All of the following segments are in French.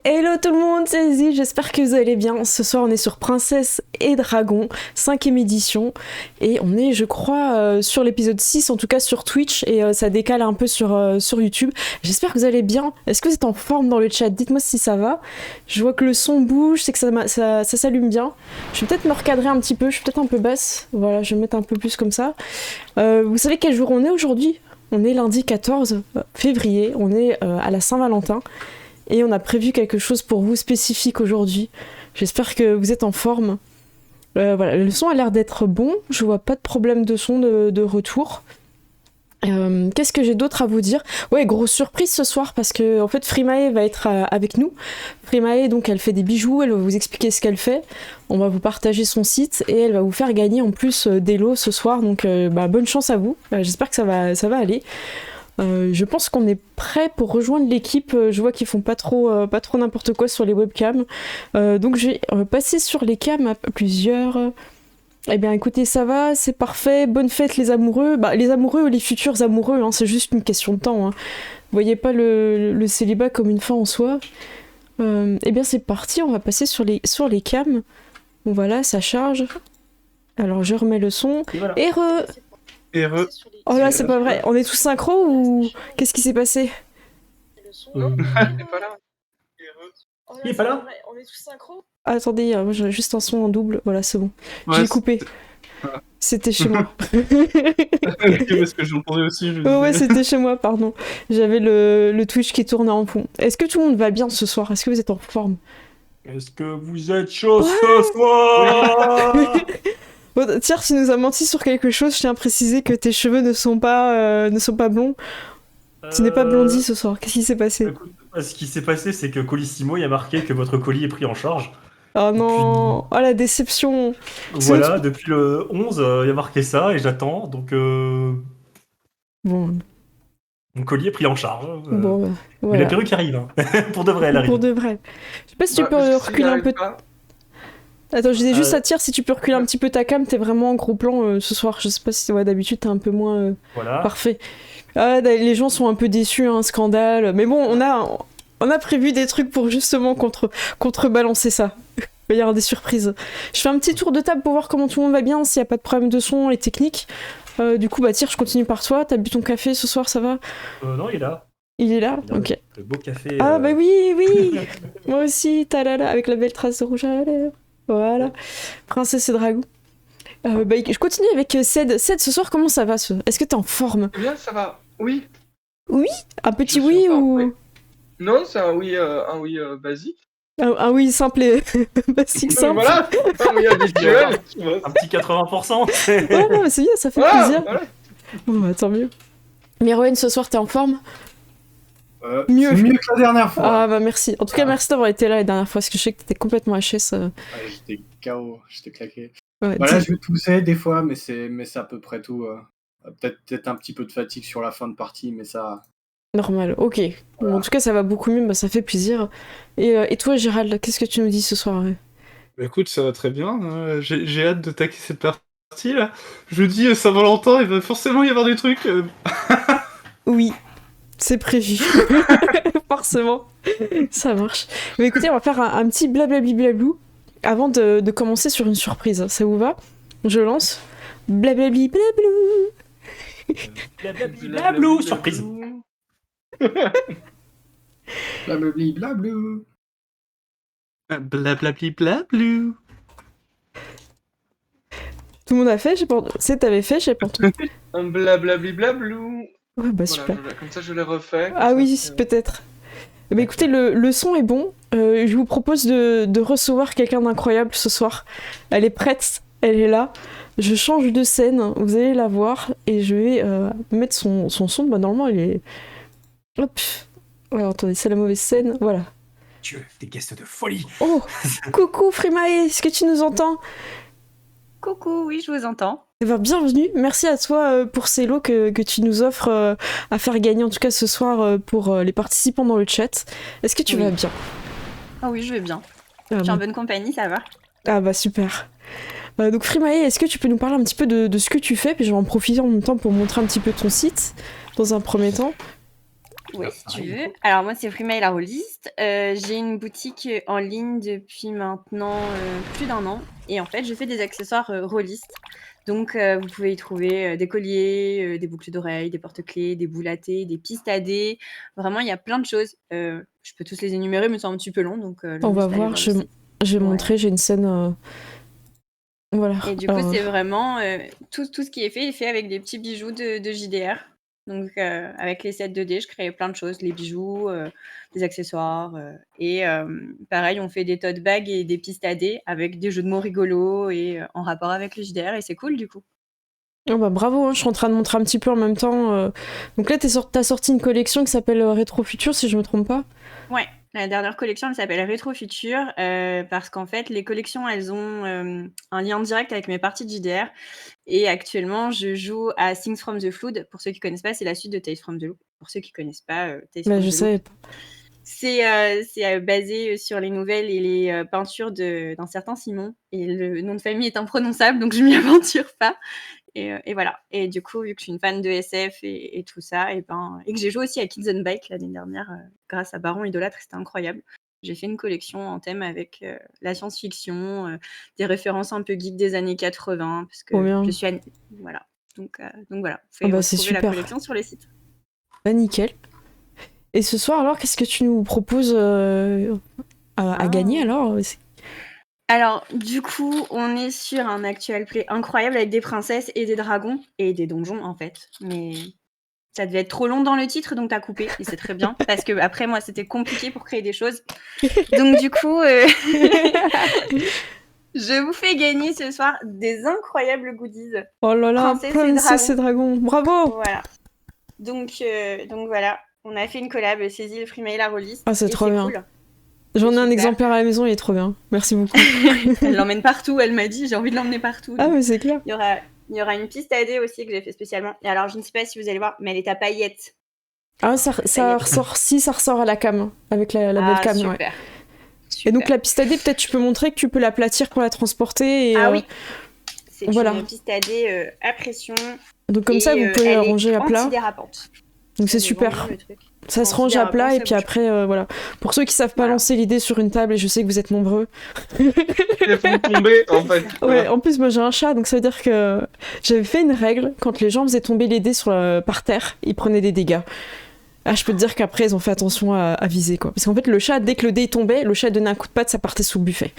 Hello tout le monde, c'est Izzy, j'espère que vous allez bien. Ce soir on est sur Princesse et Dragon, 5ème édition, et on est je crois sur l'épisode 6, en tout cas sur Twitch, et ça décale un peu sur YouTube. J'espère que vous allez bien. Est-ce que vous êtes en forme dans le chat? Dites-moi si ça va. Je vois que le son bouge, c'est que ça s'allume bien. Je vais peut-être me recadrer un petit peu, je suis peut-être un peu basse. Voilà, je vais me mettre un peu plus comme ça. Vous savez quel jour on est aujourd'hui? On est lundi 14 février, on est à la Saint-Valentin. Et on a prévu quelque chose pour vous spécifique aujourd'hui. J'espère que vous êtes en forme. Voilà, le son a l'air d'être bon. Je vois pas de problème de son de retour. Qu'est-ce que j'ai d'autre à vous dire? Ouais, grosse surprise ce soir parce que en fait Frimae va être avec nous. Frimae, donc elle fait des bijoux, elle va vous expliquer ce qu'elle fait. On va vous partager son site et elle va vous faire gagner en plus des lots ce soir. Donc bonne chance à vous. J'espère que ça va aller. Je pense qu'on est prêt pour rejoindre l'équipe. Je vois qu'ils font pas trop n'importe quoi sur les webcams. Donc je vais passer sur les cams à plusieurs. Eh bien écoutez, ça va, c'est parfait. Bonne fête les amoureux. Les amoureux ou les futurs amoureux, hein, c'est juste une question de temps. Hein. Voyez pas le célibat comme une fin en soi. Eh bien c'est parti, on va passer sur les cams. Bon voilà, ça charge. Alors je remets le son. Et voilà. Oh là, c'est pas vrai. On est tous synchro ou qu'est-ce qui s'est passé? Il est pas là. Il est pas là. On est tous synchro. Ah, attendez, moi j'ai juste un son en double. Voilà, c'est bon. Ouais, J'ai coupé. C'était chez moi. Ok, parce que j'entendais aussi. Ouais, c'était chez moi, pardon. J'avais le Twitch qui tournait en fond. Est-ce que tout le monde va bien ce soir? Est-ce que vous êtes en forme? Est-ce que vous êtes chaud ce soir? Bon, tiens, tu nous as menti sur quelque chose. Je tiens à préciser que tes cheveux ne sont pas blonds. Tu n'es pas blondi ce soir. Qu'est-ce qui s'est passé? Écoute, ce qui s'est passé, c'est que Colissimo, il y a marqué que votre colis est pris en charge. Oh non! Oh la déception! Voilà, depuis le 11, il y a marqué ça et j'attends. Donc, Bon. mon colis est pris en charge. Bon, Mais voilà. la perruque arrive. Hein. Pour de vrai, elle arrive. Pour de vrai. Je sais pas si tu peux reculer un peu. Attends, je disais juste à Tyr, si tu peux reculer un petit peu ta cam, t'es vraiment en gros plan ce soir. Je sais pas si d'habitude t'es un peu moins Voilà. parfait. Ah, les gens sont un peu déçus, un scandale. Mais bon, on a prévu des trucs pour justement contrebalancer ça. Il va y avoir des surprises. Je fais un petit tour de table pour voir comment tout le monde va bien, s'il n'y a pas de problème de son, les techniques. Du coup, Tyr, je continue par toi. T'as bu ton café ce soir, ça va? Non, il est là. Il est là? Ok. Le beau café. Ah bah oui! Moi aussi, talala, avec la belle trace de rouge à lèvres. Voilà. Princesse et Dragon. Je continue avec Ced. Ced, ce soir, comment ça va? Est-ce que t'es en forme? Eh bien, ça va. Oui. Oui? Un petit Je suis oui en forme, ou... oui. Non, c'est un oui basique. Un oui simple et basique simple. Voilà, un oui habituel. Un petit 80%. Ouais, non, mais c'est bien, ça fait Voilà, plaisir. voilà. Bon, bah, tant mieux. Merowen, ce soir, t'es en forme? Mieux. C'est mieux que la dernière fois. Ah bah merci. En tout cas, merci d'avoir été là la dernière fois, parce que je sais que t'étais complètement HS. J'étais KO, j'étais claqué. Ouais, Voilà, je toussais des fois, mais c'est à peu près tout. Peut-être un petit peu de fatigue sur la fin de partie, mais ça... Normal, ok. Voilà. Bon, en tout cas, ça va beaucoup mieux, ça fait plaisir. Et toi, Gérald, qu'est-ce que tu nous dis ce soir? Bah écoute, ça va très bien. J'ai hâte de taquer cette partie là. Jeudi, Saint-Valentin, il va forcément y avoir des trucs. Oui, c'est prévu. Forcément, ça marche. Mais écoutez, on va faire un petit blablabli blablou avant de commencer sur une surprise. Ça vous va? Je lance. Blablabli blablou. Blablabli blablou, surprise. Blablabli blablou. Blablabli blablou. Tout le monde a fait? C'est t'avais fait, j'ai pas entendu. Un blablabli blablou. Ouais, bah Voilà, super. comme ça, je l'ai refait. Ah oui, peut-être. Mais écoutez, le son est bon. Je vous propose de recevoir quelqu'un d'incroyable ce soir. Elle est prête, elle est là. Je change de scène, vous allez la voir. Et je vais mettre son son. Bah, normalement, elle est... Hop. Ouais, attendez, c'est la mauvaise scène. Voilà. Dieu, des guests de folie. Oh, coucou Frimae, est-ce que tu nous entends? Coucou, oui, je vous entends. Eh ben, bienvenue, merci à toi pour ces lots que tu nous offres à faire gagner, en tout cas ce soir pour les participants dans le chat. Est-ce que tu vas bien? Ah oui, je vais bien. Ah, Je suis en bonne compagnie, ça va. Ah bah super. Donc Frimae, est-ce que tu peux nous parler un petit peu de ce que tu fais? Puis je vais en profiter en même temps pour montrer un petit peu ton site, dans un premier temps. Oui, Ah, si ça tu arrive. veux. Alors moi, c'est Freemail à Rollist. J'ai une boutique en ligne depuis maintenant plus d'1 an. Et en fait, je fais des accessoires Rollist. Donc, vous pouvez y trouver des colliers, des boucles d'oreilles, des porte-clés, des boules à thé, des pistes à dés. Vraiment, il y a plein de choses. Je peux tous les énumérer, mais c'est un petit peu long. Donc, le On mieux, va c'est d'aller voir, voir le je site. vais Ouais. montrer, j'ai une scène. Voilà. Et du coup, Alors, c'est vraiment tout ce qui est fait avec des petits bijoux de JDR. Donc, avec les sets 2D, je crée plein de choses, les bijoux, des accessoires. Et pareil, on fait des tote bags et des pistes à dés avec des jeux de mots rigolos et en rapport avec le JDR. Et c'est cool, du coup. oh bah bravo, hein, je suis en train de montrer un petit peu en même temps. Donc là, t'as sorti une collection qui s'appelle Rétro Future, si je me trompe pas. Ouais, la dernière collection, elle s'appelle Rétro Future parce qu'en fait, les collections, elles ont un lien direct avec mes parties de JDR. Et actuellement, je joue à Things from the Flood. Pour ceux qui connaissent pas, c'est la suite de Tales from the Loop. Pour ceux qui connaissent pas, Tales Bah, from je the Loop, savais pas. c'est basé sur les nouvelles et les peintures d'un certain Simon. Et le nom de famille est imprononçable, donc je m'y aventure pas. Et voilà. Et du coup, vu que je suis une fan de SF et tout ça, et que j'ai joué aussi à Kids on Bike l'année dernière grâce à Baron Idolâtre, c'était incroyable. J'ai fait une collection en thème avec la science-fiction, des références un peu geek des années 80, parce Trop que bien. je suis voilà. Donc voilà, vous Ah pouvez bah, c'est retrouver la super. collection sur les sites. Bah, nickel. Et ce soir, alors, qu'est-ce que tu nous proposes à gagner alors? Alors, du coup, on est sur un actual play incroyable avec des princesses et des dragons et des donjons en fait. Mais ça devait être trop long dans le titre, donc t'as coupé et c'est très bien parce que après moi c'était compliqué pour créer des choses. Donc du coup, je vous fais gagner ce soir des incroyables goodies. Oh là là, Princesse et Dragon. Bravo! Voilà. Donc voilà, on a fait une collab, saisis le Freemail à Rollist. Ah, c'est et trop c'est bien. cool. J'en ai un super. exemplaire à la maison, il est trop bien. Merci beaucoup. Elle l'emmène partout, elle m'a dit, j'ai envie de l'emmener partout. Ah, donc. mais c'est clair. Il y aura une piste à dés aussi que j'ai fait spécialement. Et alors, je ne sais pas si vous allez voir, mais elle est à paillettes. Ah, ça ressort, si ça ressort à la cam, avec la belle cam, super. ouais. Super. Et donc la piste à dés, peut-être tu peux montrer que tu peux l'aplatir pour la transporter. Et, Ah oui, c'est voilà. une piste à dés à pression. Donc comme ça, vous pouvez elle la ranger à plat. Antidérapante. Donc c'est J'ai super. vendu le truc. Ça se range à Antidérapant, plat et ça puis bouge après, voilà. Pour ceux qui savent pas Voilà. lancer l'idée sur une table, et je sais que vous êtes nombreux. Ils font tomber, en fait. Ouais, en plus, moi j'ai un chat, donc ça veut dire que j'avais fait une règle, quand les gens faisaient tomber les dés par terre, ils prenaient des dégâts. Ah, je peux te dire qu'après, ils ont fait attention à viser, quoi. Parce qu'en fait, le chat, dès que le dé tombait, le chat donnait un coup de patte, ça partait sous le buffet.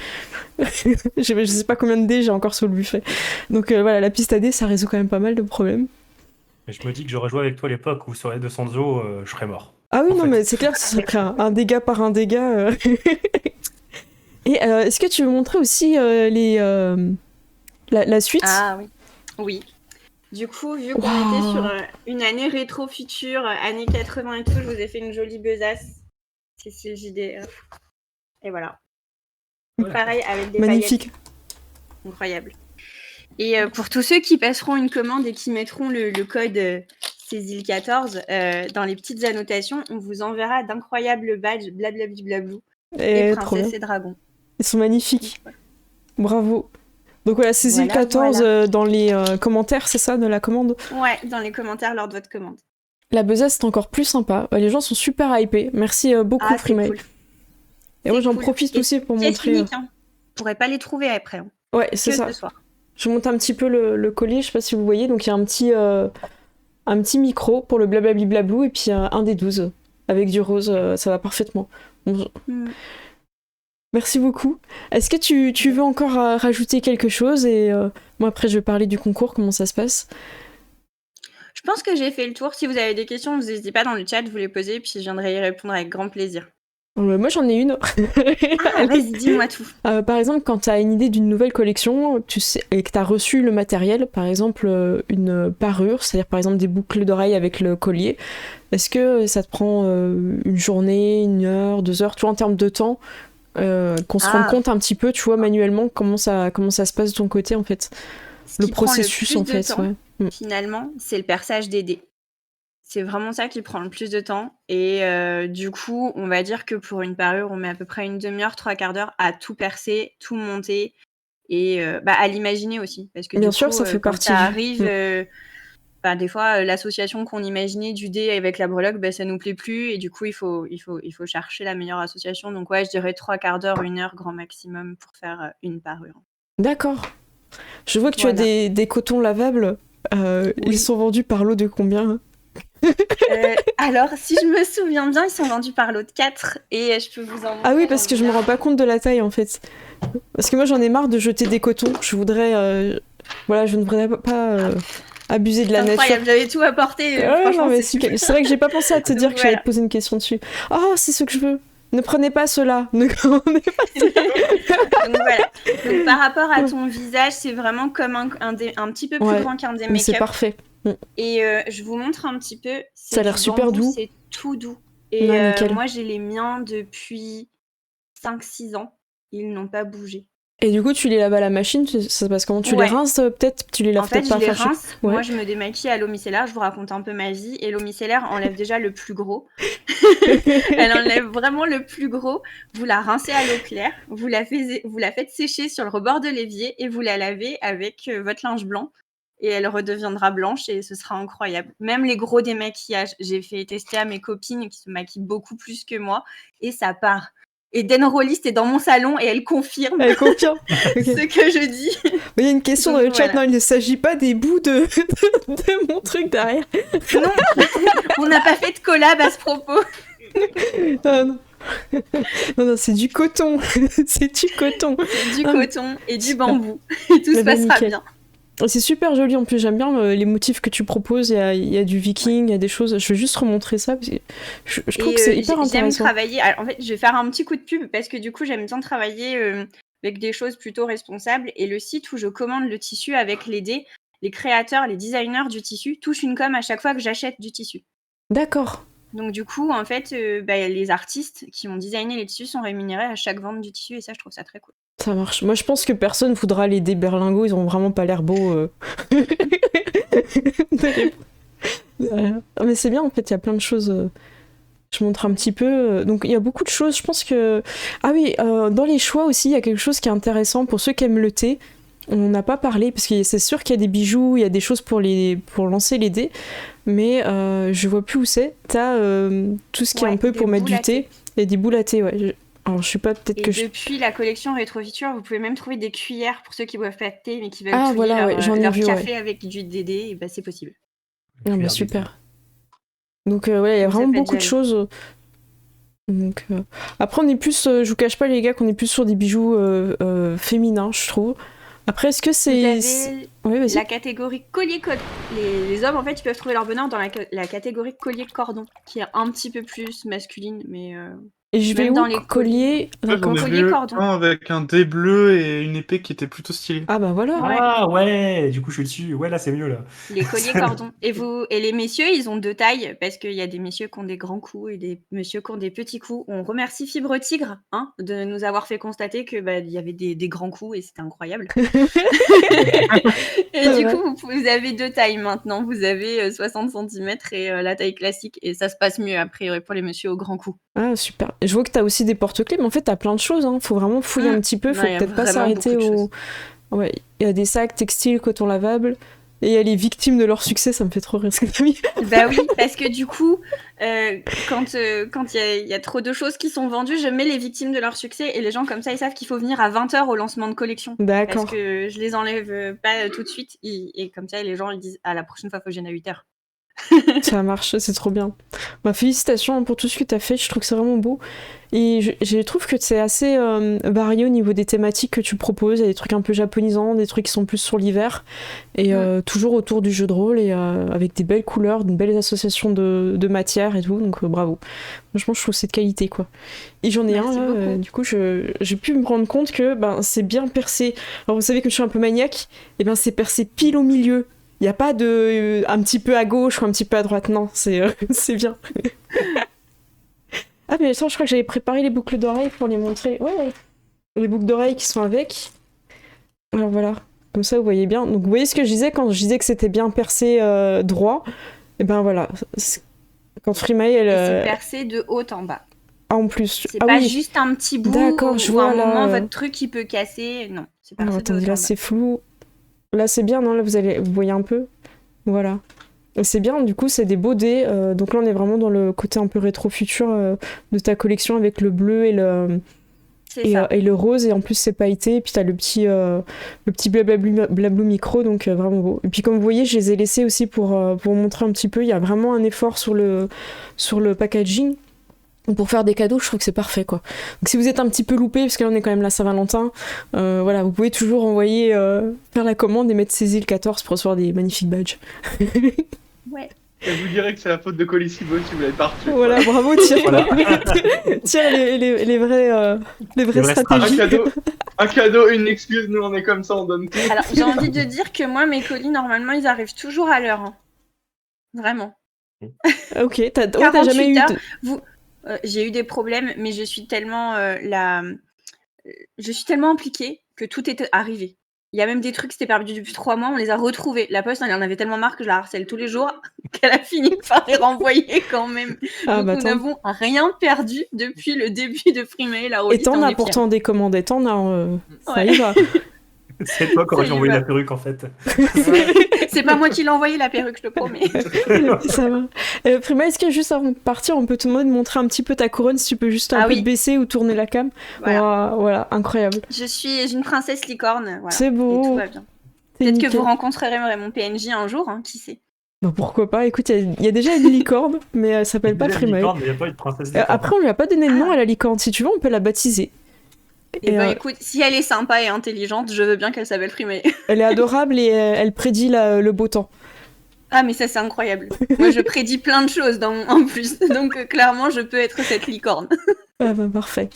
Je sais pas combien de dés j'ai encore sous le buffet. Donc voilà, la piste à dés, ça résout quand même pas mal de problèmes. Et je me dis que j'aurais joué avec toi à l'époque où sur les 200 zo, je serais mort. Ah oui, En non, fait. mais c'est clair, ce serait un dégât par un dégât. Et est-ce que tu veux montrer aussi la suite? Ah oui. Oui. Du coup, vu qu'on était sur une année rétro-future, années 80 et tout, je vous ai fait une jolie besace. Cécile JDR. Et voilà. Ouais. Pareil, avec des Magnifique. paillettes. Incroyable. Et pour tous ceux qui passeront une commande et qui mettront le code Cécile14 dans les petites annotations, on vous enverra d'incroyables badges blablabli et Trop bien. princesses et dragons. Ils sont magnifiques. Bravo. Donc voilà, Cécile Voilà, 14 voilà. dans les commentaires, c'est ça, de la commande? Ouais, dans les commentaires lors de votre commande. La besace, c'est encore plus sympa. Les gens sont super hypés. Merci beaucoup, Ah, c'est Freemail. cool. Et moi, C'est j'en cool. profite Et aussi pour pièce montrer. unique, hein. Vous pourrez pas les trouver après. Hein. Ouais, c'est Que ça. ce soir. Je monte un petit peu le collier, je sais pas si vous voyez. Donc, il y a un petit micro pour le blablabli blablou et puis un des 12 avec du rose. Ça va parfaitement. Bon, merci beaucoup. Est-ce que tu veux encore rajouter quelque chose? Et moi, après, je vais parler du concours, comment ça se passe. Je pense que j'ai fait le tour. Si vous avez des questions, vous n'hésitez pas dans le chat, vous les posez, puis je viendrai y répondre avec grand plaisir. Moi, j'en ai une. Ah, vas-y, dis-moi tout. Par exemple, quand tu as une idée d'une nouvelle collection tu sais, et que tu as reçu le matériel, par exemple une parure, c'est-à-dire par exemple des boucles d'oreilles avec le collier, est-ce que ça te prend une journée, 1 heure, 2 heures, tu vois, en termes de temps, qu'on se rende compte un petit peu, tu vois, manuellement, comment ça se passe de ton côté, en fait? Ce Le qui prend processus, plus en de fait, temps, ouais. Finalement, c'est le perçage des dés. C'est vraiment ça qui prend le plus de temps. Et du coup, on va dire que pour une parure, on met à peu près une demi-heure, 3/4 d'heure à tout percer, tout monter et à l'imaginer aussi. Parce que Bien du sûr, coup, ça fait quand partie ça du- arrive, des fois, l'association qu'on imaginait du dé avec la breloque, ça nous plaît plus et du coup, il faut chercher la meilleure association. Donc ouais, je dirais 3/4 d'heure, 1 heure grand maximum pour faire une parure. D'accord. Je vois que tu as Voilà. des cotons lavables. Oui. Ils sont vendus par lot de combien? Alors, si je me souviens bien, ils sont vendus par lot de 4 et je peux vous en montrer. Ah oui, parce que je me rends pas compte de la taille en fait. Parce que moi j'en ai marre de jeter des cotons. Je voudrais. Voilà, je ne voudrais pas abuser de la C'est nature. incroyable, j'avais tout apporté. Ouais, Franchement, non, mais c'est c'est vrai que j'ai pas pensé à te Donc dire que j'allais voilà. te poser une question dessus. Oh, c'est ce que je veux. Ne prenez pas cela. Ne prenez pas cela. Donc voilà. Donc par rapport à ton visage, c'est vraiment comme un petit peu plus Ouais, grand qu'un des mais c'est make-up. parfait. Et je vous montre un petit peu. C'est Ça a l'air du super bambou, doux. C'est tout doux. Et Ouais, nickel. moi, j'ai les miens depuis 5-6 ans. Ils n'ont pas bougé. Et du coup, tu les laves à la machine, ça se passe comment? Tu les Ouais. rinces peut-être? Tu les laves En fait, peut-être je pas les enfin, rince. Ouais. Moi, je me démaquille à l'eau micellaire. Je vous raconte un peu ma vie. Et l'eau micellaire enlève déjà le plus gros. Elle enlève vraiment le plus gros. Vous la rincez à l'eau claire. Vous la faites sécher sur le rebord de l'évier et vous la lavez avec votre linge blanc. Et elle redeviendra blanche et ce sera incroyable. Même les gros démaquillages, j'ai fait tester à mes copines qui se maquillent beaucoup plus que moi et ça part. Et Den Rollist est dans mon salon et elle confirme Elle confirme. Ok. ce que je dis. Il y a une question Donc, dans le chat. voilà. Non, il ne s'agit pas des bouts de mon truc derrière. Non, on n'a pas fait de collab à ce propos. Ah, non. Non, c'est du coton. C'est du coton. C'est du Ah, mais- coton et du super. bambou. Et tout se passera nickel. bien. C'est super joli en plus, j'aime bien les motifs que tu proposes. Il y a du viking, il y a des choses. Je vais juste remontrer ça parce que je trouve que c'est hyper J'aime intéressant. travailler. Alors, en fait, je vais faire un petit coup de pub parce que du coup, j'aime bien travailler avec des choses plutôt responsables. Et le site où je commande le tissu avec les dés, les créateurs, les designers du tissu touchent une com à chaque fois que j'achète du tissu. D'accord. Donc du coup, en fait, les artistes qui ont designé les tissus sont rémunérés à chaque vente du tissu et ça, je trouve ça très cool. Ça marche. Moi, je pense que personne voudra les dés berlingots. Ils ont vraiment pas l'air beaux. Ah, mais c'est bien, en fait, il y a plein de choses. Je montre un petit peu. Donc, il y a beaucoup de choses. Je pense que... Ah oui, dans les choix aussi, il y a quelque chose qui est intéressant pour ceux qui aiment le thé. On n'en a pas parlé, parce que c'est sûr qu'il y a des bijoux, il y a des choses pour lancer les dés, mais je vois plus où c'est. T'as tout ce qui est un peu des pour mettre boules du à thé. Il y a des boules à thé, ouais. Alors, je sais pas, peut-être Et que depuis la collection Rétrofuture, vous pouvez même trouver des cuillères pour ceux qui boivent pas de thé mais qui veulent Ah, touiller voilà, ouais, j'en ai leur vu, café avec du DD, et bah, c'est possible. Ah, bah, super. Donc, ouais, il y a Donc, ça vraiment peut être beaucoup de joli. choses. Donc, après, on est plus... je vous cache pas, les gars, qu'on est plus sur des bijoux féminins, je trouve. Après, est-ce que Vous c'est... avez Oui, vas-y. la catégorie collier-cordon. Les hommes, en fait, ils peuvent trouver leur bonheur dans la catégorie collier-cordon, qui est un petit peu plus masculine, mais... Et je vais même où? dans les Collier. J'en D'accord. ai Collier vu cordon. un avec un dé bleu et une épée qui était plutôt stylée. Ah bah voilà. Ouais. Ah ouais, du coup je suis dessus. Ouais, là c'est mieux là. Les colliers cordons. Et les messieurs, ils ont 2 tailles, parce qu'il y a des messieurs qui ont des grands coups et des messieurs qui ont des petits coups. On remercie Fibre Tigre de nous avoir fait constater que il y avait des grands coups et c'était incroyable. Et du coup, vous avez 2 tailles maintenant. Vous avez 60 cm et la taille classique. Et ça se passe mieux, a priori, pour les messieurs aux grands coups. Ah, super. Je vois que t'as aussi des porte-clés, mais en fait, t'as plein de choses. Faut vraiment fouiller un petit peu. Faut Ouais, il y a peut-être pas vraiment s'arrêter beaucoup de au... choses. Ouais, il y a des sacs textiles, coton lavable. Et il y a les victimes de leur succès, ça me fait trop rire ce que t'as mis. Bah oui, parce que du coup, quand il y a trop de choses qui sont vendues, je mets les victimes de leur succès et les gens comme ça, ils savent qu'il faut venir à 20h au lancement de collection. D'accord. Parce que je les enlève pas tout de suite et comme ça, les gens ils disent « Ah, la prochaine fois, faut que je vienne à 8h ». Ça marche, c'est trop bien. Bah, félicitations pour tout ce que t'as fait, je trouve que c'est vraiment beau. Et je trouve que c'est assez varié au niveau des thématiques que tu proposes. Il y a des trucs un peu japonisants, des trucs qui sont plus sur l'hiver, et toujours autour du jeu de rôle, et avec des belles couleurs, de belles associations de matières et tout, donc bravo. Franchement, je trouve que c'est de qualité, quoi. Et j'en ai Merci un, là, du coup, j'ai pu me rendre compte que c'est bien percé. Alors vous savez que je suis un peu maniaque, et c'est percé pile au milieu. Il n'y a pas de un petit peu à gauche ou un petit peu à droite, non, c'est bien. Ah, mais attends, je crois que j'avais préparé les boucles d'oreilles pour les montrer. Ouais, les boucles d'oreilles qui sont avec. Alors voilà, comme ça vous voyez bien. Donc vous voyez ce que je disais quand je disais que c'était bien percé droit. Et ben voilà, quand Frimae, elle... C'est percé de haut en bas. Ah, en plus. C'est pas juste un petit bout. D'accord, je vois à un là. moment, votre truc, il peut casser. Non, c'est percé Alors de haut attendez, en là bas. c'est flou. Là c'est bien, non? Là vous voyez un peu. Voilà. Et c'est bien, du coup, c'est des beaux dés. Donc là, on est vraiment dans le côté un peu rétro-futur de ta collection avec le bleu et le rose. Et en plus, c'est pailleté. Et puis, t'as le petit blablablu micro, donc vraiment beau. Et puis, comme vous voyez, je les ai laissés aussi pour vous montrer un petit peu. Il y a vraiment un effort sur le packaging. Pour faire des cadeaux, je trouve que c'est parfait, quoi. Donc si vous êtes un petit peu loupé, parce que là on est quand même la Saint-Valentin, voilà, vous pouvez toujours envoyer faire la commande et mettre Cécile 14 pour recevoir des magnifiques badges. Ouais. Et vous direz que c'est la faute de Colissimo si vous l'avez pas reçu. Voilà, bravo, tire, Voilà. tire les vraies vraies stratégies. Un cadeau, une excuse, nous on est comme ça, on donne tout. Alors, j'ai envie de dire que moi, mes colis, normalement, ils arrivent toujours à l'heure. Hein. Vraiment. Ok, t'as 48 jamais eu... heures. J'ai eu des problèmes, mais je suis tellement impliquée que tout est arrivé. Il y a même des trucs qui s'étaient perdus depuis 3 mois, on les a retrouvés. La poste, elle en avait tellement marre que je la harcèle tous les jours qu'elle a fini par les renvoyer quand même. Ah, Donc nous n'avons rien perdu depuis le début de Freemail. La Et t'en as pourtant des commandes, et t'en as... Ça y va. C'est toi qui aurais dû envoyer la perruque en fait. C'est pas moi qui l'ai envoyé la perruque, je te promets. Ça va. Prima, est-ce que juste avant de partir, on peut te demander de montrer un petit peu ta couronne, si tu peux juste un peu te baisser ou tourner la cam. Voilà, incroyable. Je suis une princesse licorne. Voilà. C'est beau. Et tout va bien. Peut-être que vous rencontrerez mon PNJ un jour, hein, qui sait. Bah pourquoi pas, écoute, il y a déjà une licorne, mais elle s'appelle pas Prima. Il n'y a pas une princesse licorne. Après, on lui a pas donné de nom à la licorne. Si tu veux, on peut la baptiser. Et écoute, si elle est sympa et intelligente, je veux bien qu'elle s'appelle Freemail. Elle est adorable et elle prédit le beau temps. Ah mais ça c'est incroyable. Moi je prédis plein de choses en plus, donc clairement je peux être cette licorne. Ah bah parfait.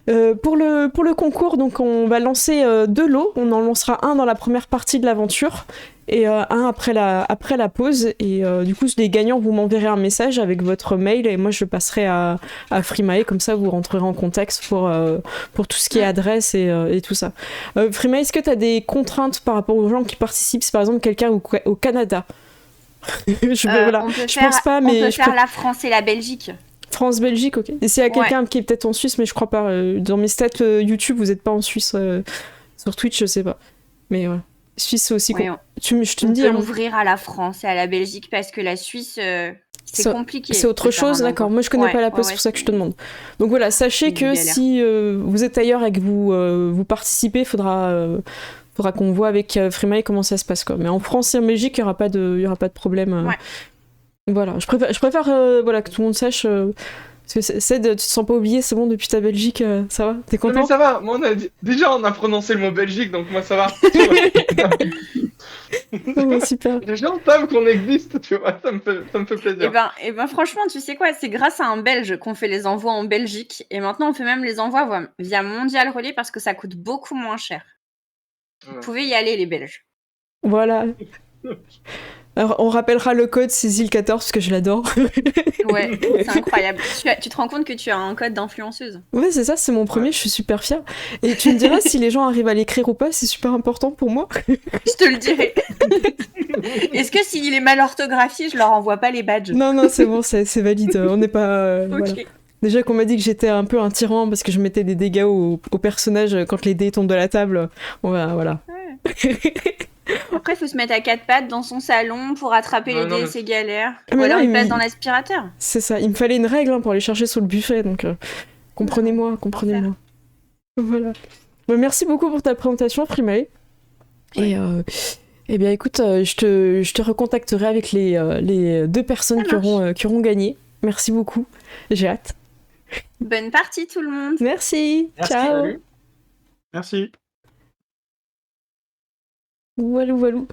Pour le concours, donc on va lancer 2 lots. On en lancera un dans la première partie de l'aventure et un après la pause. Et du coup, les gagnants, vous m'enverrez un message avec votre mail et moi je le passerai à Freemail. Comme ça, vous rentrerez en contexte pour tout ce qui est adresse et tout ça. Freemail, est-ce que tu as des contraintes par rapport aux gens qui participent? Si par exemple quelqu'un au Canada. Je pense pas, mais on peut faire la France et la Belgique. France-Belgique, ok. Et s'il y a quelqu'un qui est peut-être en Suisse, mais je crois pas. Dans mes stats YouTube, vous n'êtes pas en Suisse. Sur Twitch, je sais pas. Mais voilà. Suisse, c'est aussi... je te on dis, peut l'ouvrir à la France et à la Belgique parce que la Suisse, c'est compliqué. C'est autre chose, d'accord. Moi, je connais pas la poste, c'est pour ça que je te demande. Donc voilà, sachez que si vous êtes ailleurs et que vous participez, il faudra qu'on voit avec Freemail comment ça se passe, quoi. Mais en France et en Belgique, il y aura pas de problème. Voilà, je préfère que tout le monde sache. Parce que Ced, tu te sens pas oublié, c'est bon, depuis ta Belgique, ça va? T'es content? Non, mais ça va, moi déjà on a prononcé le mot Belgique, donc moi ça va. Oh, super. Les gens savent qu'on existe, tu vois, ça me fait plaisir. Et ben franchement, tu sais quoi, c'est grâce à un Belge qu'on fait les envois en Belgique, et maintenant on fait même les envois via Mondial Relais parce que ça coûte beaucoup moins cher. Vous pouvez y aller, les Belges. Voilà. Alors, on rappellera le code, c'est Zil14 parce que je l'adore. Ouais, c'est incroyable. Tu te rends compte que tu as un code d'influenceuse? Ouais, c'est ça, c'est mon premier, je suis super fière. Et tu me diras si les gens arrivent à l'écrire ou pas, c'est super important pour moi. Je te le dirai. Est-ce que s'il est mal orthographié, je leur envoie pas les badges? Non, c'est bon, c'est valide. On n'est pas... Ok. Voilà. Déjà qu'on m'a dit que j'étais un peu un tyran parce que je mettais des dégâts aux personnages quand les dés tombent de la table. Voilà. Ouais. Après, il faut se mettre à 4 pattes dans son salon pour attraper les dés, c'est galère. Ou alors il passe dans l'aspirateur. C'est ça, il me fallait une règle pour aller chercher sur le buffet, donc comprenez-moi. Voilà. Merci beaucoup pour ta présentation, Freemail. Ouais. Et bien écoute, je te recontacterai avec les 2 personnes qui auront gagné. Merci beaucoup, j'ai hâte. Bonne partie tout le monde. Merci. Ciao. Salut. Merci. Walou.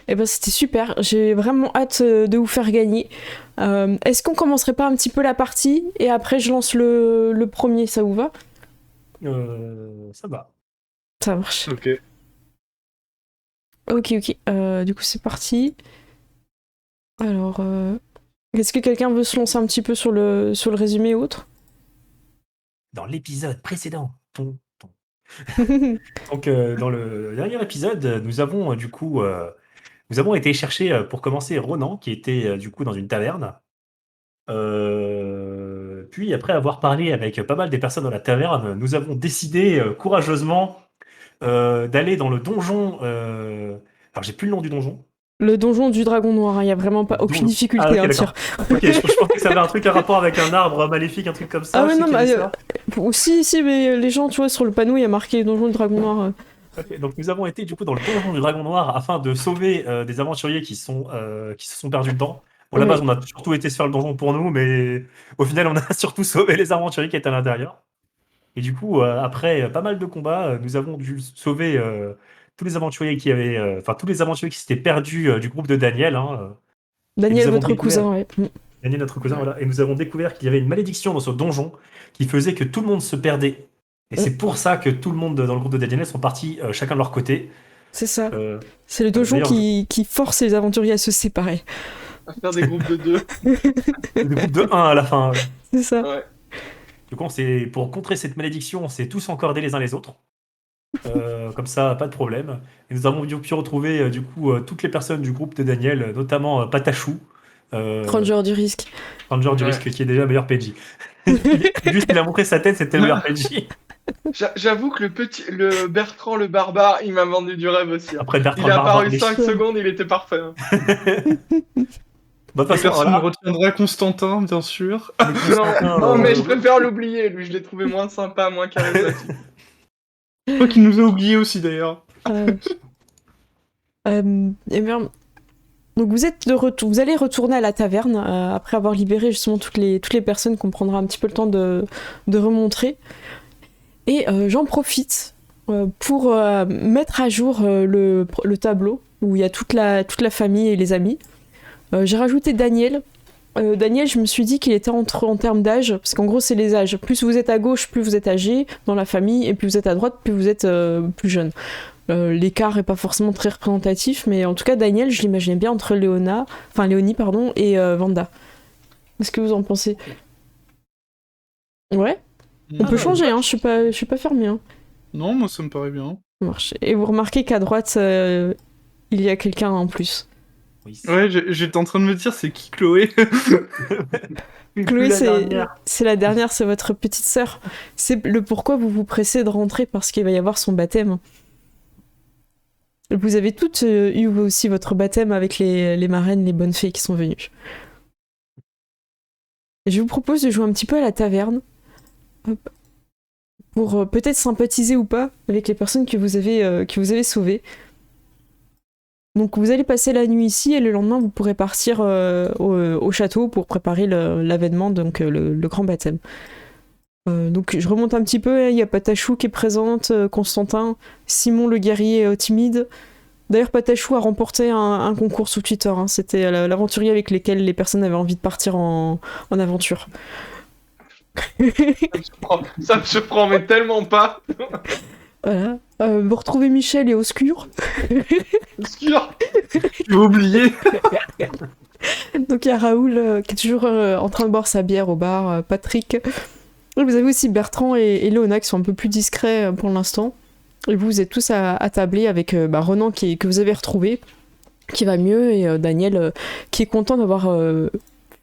Eh ben c'était super, j'ai vraiment hâte de vous faire gagner. Est-ce qu'on commencerait pas un petit peu la partie et après je lance le premier, ça vous va? Ça va. Ça marche. Ok. Du coup c'est parti. Alors, est-ce que quelqu'un veut se lancer un petit peu sur le résumé ou autre? Dans l'épisode précédent. Donc, dans le dernier épisode, nous avons été chercher pour commencer Ronan, qui était du coup dans une taverne. Puis, après avoir parlé avec pas mal des personnes dans la taverne, nous avons décidé courageusement d'aller dans le donjon. Alors, j'ai plus le nom du donjon. Le donjon du dragon noir, il n'y a vraiment pas aucune difficulté ok, à tir. Ok, je pensais que ça avait un truc à rapport avec un arbre maléfique, un truc comme ça. Ah ouais, je sais non, qu'il y avait ça. si, mais les gens, tu vois, sur le panneau, il y a marqué donjon du dragon noir. Ok, donc nous avons été du coup dans le donjon du dragon noir afin de sauver des aventuriers qui se sont perdus dedans. Bon, la Oui. base, on a surtout été se faire le donjon pour nous, mais au final, on a surtout sauvé les aventuriers qui étaient à l'intérieur. Et du coup, après pas mal de combats, nous avons dû sauver tous les aventuriers qui avaient, enfin tous les aventuriers qui s'étaient perdus du groupe de Daniel. Daniel, nous avons votre découvert- cousin, ouais. Daniel, notre cousin, voilà. Et nous avons découvert qu'il y avait une malédiction dans ce donjon qui faisait que tout le monde se perdait. Et c'est pour ça que tout le monde dans le groupe de Daniel sont partis chacun de leur côté. C'est ça. Euh, C'est le donjon d'ailleurs, qui force les aventuriers à se séparer. À faire des groupes de 2. Des groupes de 1 à la fin. C'est ça. Ouais. Du coup, pour contrer cette malédiction, on s'est tous encordés les uns les autres. Comme ça, pas de problème. Et nous avons pu retrouver du coup toutes les personnes du groupe de Daniel, notamment Patachou, Ranger du risque. Ranger du Ouais. risque, qui est déjà le meilleur PNJ. Juste, il a montré sa tête, c'était le meilleur PNJ. J'avoue que le Bertrand le barbare, il m'a vendu du rêve aussi. Hein. Après Bertrand Il a Barbare, apparu mais- 5 secondes, il était parfait. Hein. Bah, de toute façon, Personne ne voilà. retiendra Constantin, bien sûr. Non, mais je préfère l'oublier, lui, je l'ai trouvé moins sympa, moins charismatique. Je crois qu'il nous a oubliés aussi, d'ailleurs. Eh bien, donc vous êtes de retour, vous allez retourner à la taverne après avoir libéré justement toutes les personnes qu'on prendra un petit peu le temps de remontrer. Et j'en profite pour mettre à jour le tableau où il y a toute la famille et les amis. J'ai rajouté Daniel. Daniel, je me suis dit qu'il était en termes d'âge, parce qu'en gros c'est les âges. Plus vous êtes à gauche, plus vous êtes âgé dans la famille, et plus vous êtes à droite, plus vous êtes plus jeune. L'écart est pas forcément très représentatif, mais en tout cas Daniel, je l'imaginais bien entre Léonie et Vanda. Qu'est-ce que vous en pensez? Ouais, on peut changer, hein, je suis pas fermé. Hein. Non, moi ça me paraît bien. Ça marche. Et vous remarquez qu'à droite, il y a quelqu'un en plus. Oui, Ouais, j'étais en train de me dire, c'est qui Chloé? Chloé, la c'est dernière. la dernière, c'est votre petite sœur. C'est le pourquoi vous vous pressez de rentrer, parce qu'il va y avoir son baptême. Vous avez toutes eu aussi votre baptême avec les marraines, les bonnes fées qui sont venues. Et je vous propose de jouer un petit peu à la taverne. Hop. Pour peut-être sympathiser ou pas avec les personnes que vous avez sauvées. Donc vous allez passer la nuit ici et le lendemain vous pourrez partir au château pour préparer l'avènement, donc le grand baptême. Donc je remonte un petit peu, il y a Patachou qui est présente, Constantin, Simon le guerrier timide. D'ailleurs Patachou a remporté un concours sous Twitter, hein. C'était l'aventurier avec lequel les personnes avaient envie de partir en aventure. Ça me surprend, mais tellement pas. Voilà. Vous retrouvez Michel et Oscure. Obscur. J'ai oublié. Donc il y a Raoul qui est toujours en train de boire sa bière au bar, Patrick. Et vous avez aussi Bertrand et Léona qui sont un peu plus discrets pour l'instant. Et vous êtes tous à tabler avec Renan que vous avez retrouvé, qui va mieux, et Daniel qui est content d'avoir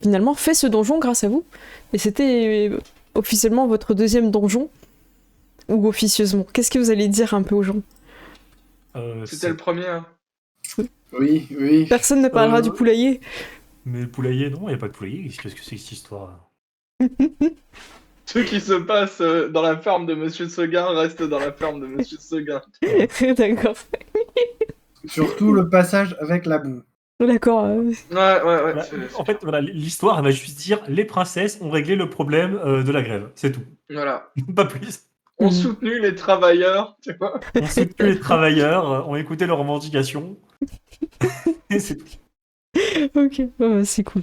finalement fait ce donjon grâce à vous. Et c'était officiellement votre deuxième donjon. Ou officieusement. Qu'est-ce que vous allez dire un peu aux gens? C'était le premier. Hein. Oui. Personne ne parlera du poulailler. Mais le poulailler, non, il n'y a pas de poulailler. Qu'est-ce que c'est que cette histoire? Ce qui se passe dans la ferme de Monsieur Seguin reste dans la ferme de Monsieur Seguin. D'accord. Surtout le passage avec la boue. D'accord. Ouais. Voilà, en fait, voilà, l'histoire, elle va juste dire les princesses ont réglé le problème de la grève. C'est tout. Voilà. Pas plus. On soutenu les travailleurs, tu vois. On soutenu les travailleurs, on écouté leurs revendications. Et c'est tout. Ok, c'est cool.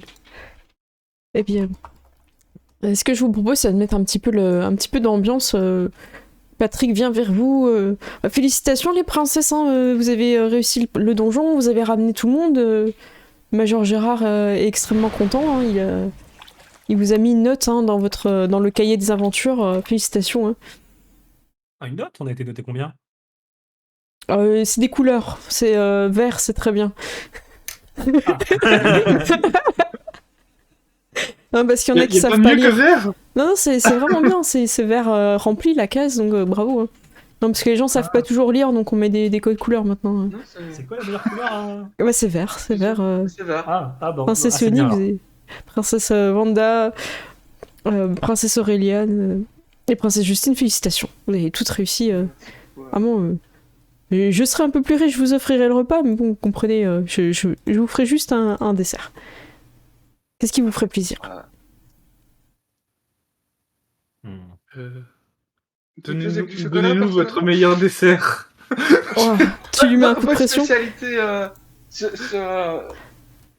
Eh bien, ce que je vous propose, c'est de mettre un petit peu d'ambiance. Patrick vient vers vous. Félicitations les princesses, hein, vous avez réussi le donjon, vous avez ramené tout le monde. Major Gérard est extrêmement content. Hein, il vous a mis une note dans le cahier des aventures. Félicitations. Hein. Ah, une note? On a été noté combien? C'est des couleurs. C'est vert, c'est très bien. Non, parce qu'il y en a qui savent pas mieux que lire. vert. Non, c'est vraiment bien. C'est vert rempli la case, donc bravo. Hein. Non, parce que les gens savent pas toujours lire, donc on met des codes couleurs maintenant. Non, C'est quoi la meilleure couleur Ouais, c'est vert, c'est vert. C'est vert. Bon. Princesse c'est bien, Onyx, alors. Princesse Wanda, Princesse Auréliane et Princesse Justine, félicitations. Vous avez toutes réussi. Vraiment. Je serai un peu plus riche, je vous offrirai le repas, mais bon, vous comprenez, je vous ferai juste un dessert. Qu'est-ce qui vous ferait plaisir? Donnez-nous votre meilleur dessert. Oh, tu lui mets un coup de Votre pression? spécialité,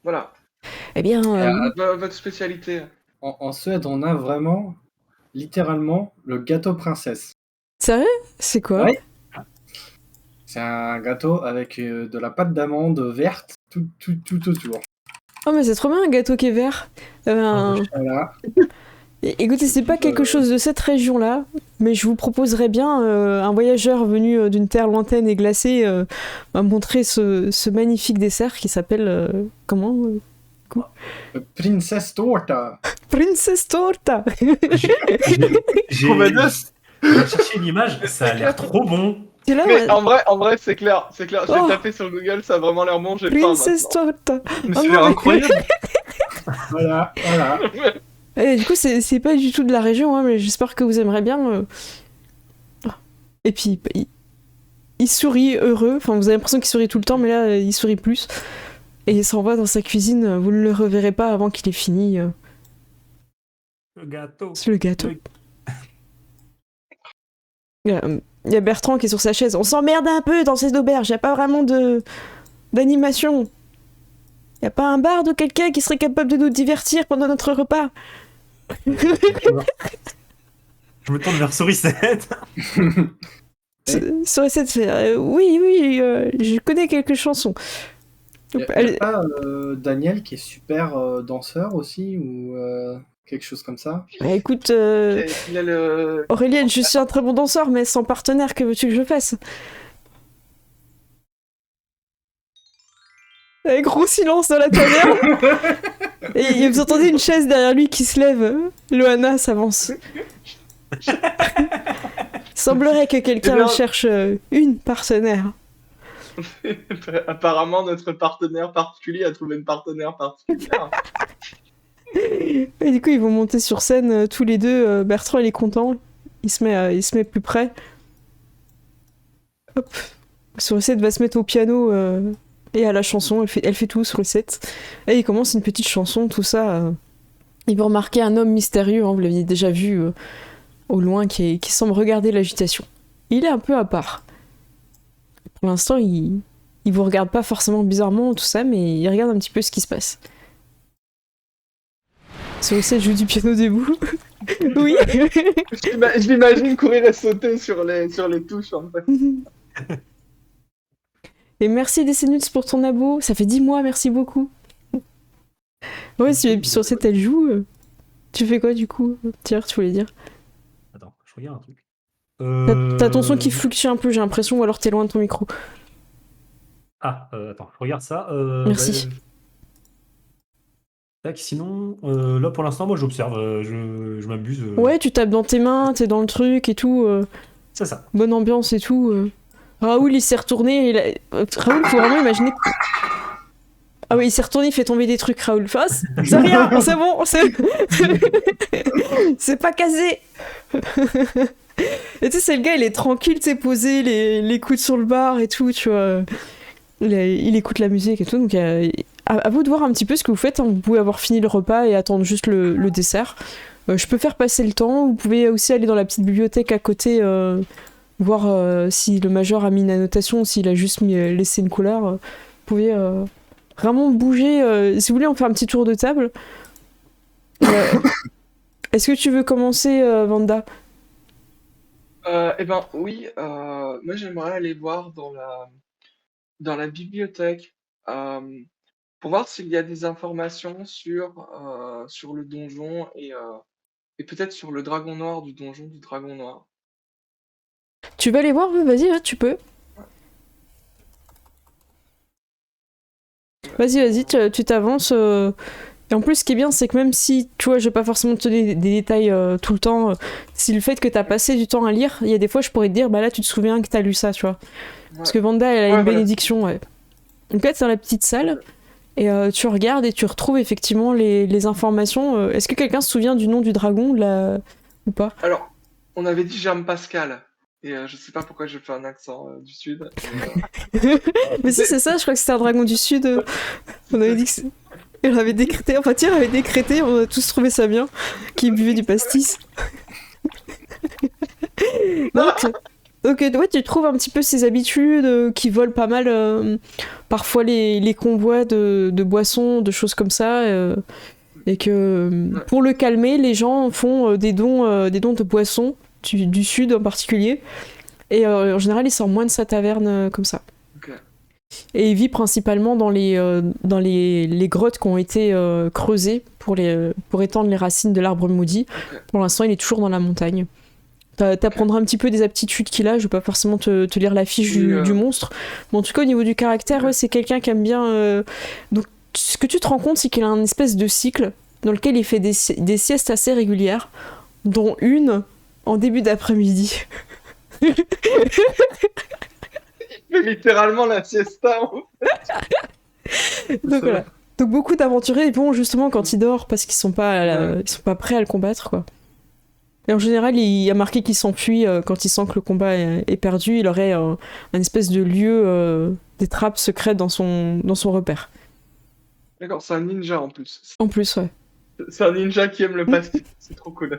voilà. Eh bien, Votre spécialité. En Suède, on a vraiment, littéralement, le gâteau princesse. sérieux? C'est quoi? Ouais. C'est un gâteau avec de la pâte d'amande verte tout autour. Oh, mais c'est trop bien un gâteau qui est vert. Voilà. Écoutez, c'est pas quelque chose de cette région-là, mais je vous proposerais bien un voyageur venu d'une terre lointaine et glacée m'a montré ce magnifique dessert qui s'appelle comment Princess Torta. Princess Torta. J'ai cherché une image, ça a l'air trop bon. C'est là, Mais ouais. en vrai, c'est clair. Je l'ai Oh. tapé sur Google, ça a vraiment l'air bon. J'ai faim Princess maintenant. Torta. Mais Oh c'est non, mais- incroyable. Voilà. Et du coup, c'est pas du tout de la région, hein, mais j'espère que vous aimerez bien. Et puis, il sourit heureux. Enfin, vous avez l'impression qu'il sourit tout le temps, mais là, il sourit plus. Et il s'en va dans sa cuisine. Vous ne le reverrez pas avant qu'il ait fini Le gâteau. le gâteau. Il y a Bertrand qui est sur sa chaise. On s'emmerde un peu dans ces auberges. Il n'y a pas vraiment d'animation. Il n'y a pas un barde ou quelqu'un qui serait capable de nous divertir pendant notre repas. Je me tourne vers Sourisette. Sur cette fait. Oui, je connais quelques chansons. Il n'y a pas Daniel qui est super danseur aussi ou quelque chose comme ça. Bah, écoute, Il a le. Aurélienne, je suis un très bon danseur, mais sans partenaire, que veux-tu que je fasse? Gros silence dans la taverne. Et vous entendez une chaise derrière lui qui se lève. Loana s'avance. Semblerait que quelqu'un Eh bien- cherche une partenaire. Apparemment, notre partenaire particulier a trouvé une partenaire particulière. Et du coup, ils vont monter sur scène tous les deux. Bertrand, il est content. Il se met plus près. Hop. Sourisette va se mettre au piano et à la chanson. Elle fait tout, Sourisette. Et il commence une petite chanson, tout ça. Il va remarquer un homme mystérieux, hein, vous l'aviez déjà vu au loin, qui semble regarder l'agitation. Il est un peu à part. Pour l'instant, il vous regarde pas forcément bizarrement, tout ça, mais il regarde un petit peu ce qui se passe. Sourisette joue du piano debout. Oui. Je l'imagine courir et sauter sur les touches en fait. Et merci Dessenuts pour ton abo, ça fait 10 mois, merci beaucoup. Ouais, si et puis sur cette elle joue, tu fais quoi du coup? Tiens, tu voulais dire. Attends, je regarde un truc. T'as ton son qui fluctue un peu, j'ai l'impression, ou alors t'es loin de ton micro. Attends, je regarde ça. Merci. Tac, sinon, là pour l'instant, moi j'observe, je m'amuse. Ouais, tu tapes dans tes mains, t'es dans le truc et tout. C'est ça. Bonne ambiance et tout. Raoul, il s'est retourné. Raoul, faut vraiment imaginer. Ah oui, il s'est retourné, il fait tomber des trucs, Raoul. Enfin, c'est rien, c'est bon, c'est pas casé. Et tu sais, c'est le gars, il est tranquille, tu sais, posé, les coudes sur le bar et tout, tu vois. Il écoute la musique et tout, donc à vous de voir un petit peu ce que vous faites. Hein. Vous pouvez avoir fini le repas et attendre juste le dessert. Je peux faire passer le temps. Vous pouvez aussi aller dans la petite bibliothèque à côté, voir si le major a mis une annotation, s'il a juste laissé une couleur. Vous pouvez vraiment bouger. Si vous voulez, on fait un petit tour de table. Est-ce que tu veux commencer, Vanda? Eh ben oui, moi j'aimerais aller voir dans la bibliothèque pour voir s'il y a des informations sur le donjon et peut-être sur le dragon noir du donjon du dragon noir. Tu vas aller voir? Vas-y, ouais, tu peux. Vas-y, tu t'avances. Et en plus, ce qui est bien, c'est que même si, tu vois, je vais pas forcément te donner des détails tout le temps, si le fait que t'as passé du temps à lire, il y a des fois, je pourrais te dire, bah là, tu te souviens que t'as lu ça, tu vois. Parce que Vanda, elle a une voilà. bénédiction, ouais. Donc là, t'es dans la petite salle, et tu regardes et tu retrouves effectivement les informations. Est-ce que quelqu'un se souvient du nom du dragon, ou pas? Alors, on avait dit Germe Pascal. Et je sais pas pourquoi j'ai fait un accent du sud. Mais si, c'est ça, je crois que c'était un dragon du Sud. On avait dit que elle avait décrété, enfin tiens, elle avait décrété, on a tous trouvé ça bien, qui buvait du pastis. donc ouais, tu trouves un petit peu ses habitudes, qui volent pas mal, parfois les convois de boissons, de choses comme ça, et que pour le calmer, les gens font des dons de boissons, du Sud en particulier, et en général, il sort moins de sa taverne comme ça. Ok. Et il vit principalement dans les grottes qui ont été creusées pour étendre les racines de l'arbre maudit. Ok. Pour l'instant, il est toujours dans la montagne. T'apprendras un petit peu des aptitudes qu'il a, je vais pas forcément te lire la fiche du monstre. Mais en tout cas, au niveau du caractère, ouais, c'est quelqu'un qui aime bien... Donc, ce que tu te rends compte, c'est qu'il a un espèce de cycle dans lequel il fait des siestes assez régulières, dont une en début d'après-midi. Littéralement la siesta. Donc voilà. Donc beaucoup d'aventuriers vont justement quand ils dorment parce qu'ils sont pas ils sont pas prêts à le combattre, quoi. Et en général, il a marqué qu'il s'enfuit quand il sent que le combat est perdu. Il aurait un espèce de lieu, des trappes secrètes dans son repère. D'accord, c'est un ninja en plus. En plus, ouais. C'est un ninja qui aime le pastis. C'est trop cool.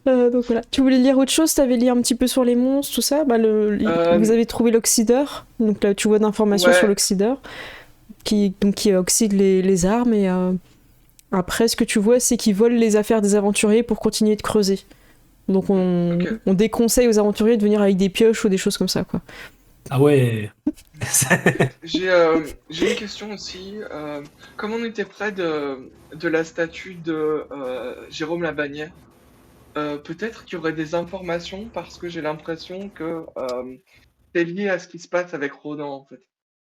Donc voilà. Tu voulais lire autre chose? T'avais lu un petit peu sur les monstres, tout ça? Bah, vous avez trouvé l'oxydeur. Donc là, tu vois d'informations sur l'oxydeur qui oxyde les armes. Et après, ce que tu vois, c'est qu'ils volent les affaires des aventuriers pour continuer de creuser. Donc on déconseille aux aventuriers de venir avec des pioches ou des choses comme ça, quoi. Ah ouais. J'ai une question aussi. Comme on était près de la statue de Jérôme Labannière, peut-être qu'il y aurait des informations parce que j'ai l'impression que c'est lié à ce qui se passe avec Ronan, en fait.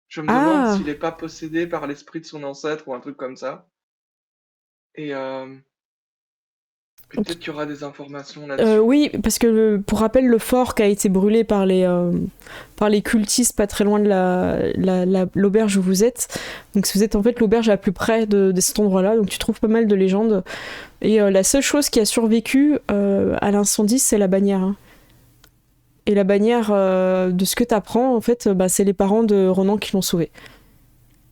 Je me demande s'il n'est pas possédé par l'esprit de son ancêtre ou un truc comme ça. Et peut-être qu'il y aura des informations là-dessus. Oui, parce que pour rappel, le fort qui a été brûlé par les cultistes pas très loin de l'auberge où vous êtes. Donc vous êtes en fait l'auberge la plus près de cet endroit-là, donc tu trouves pas mal de légendes. Et la seule chose qui a survécu à l'incendie, c'est la bannière. Hein. Et la bannière, de ce que t'apprends, en fait, c'est les parents de Ronan qui l'ont sauvée.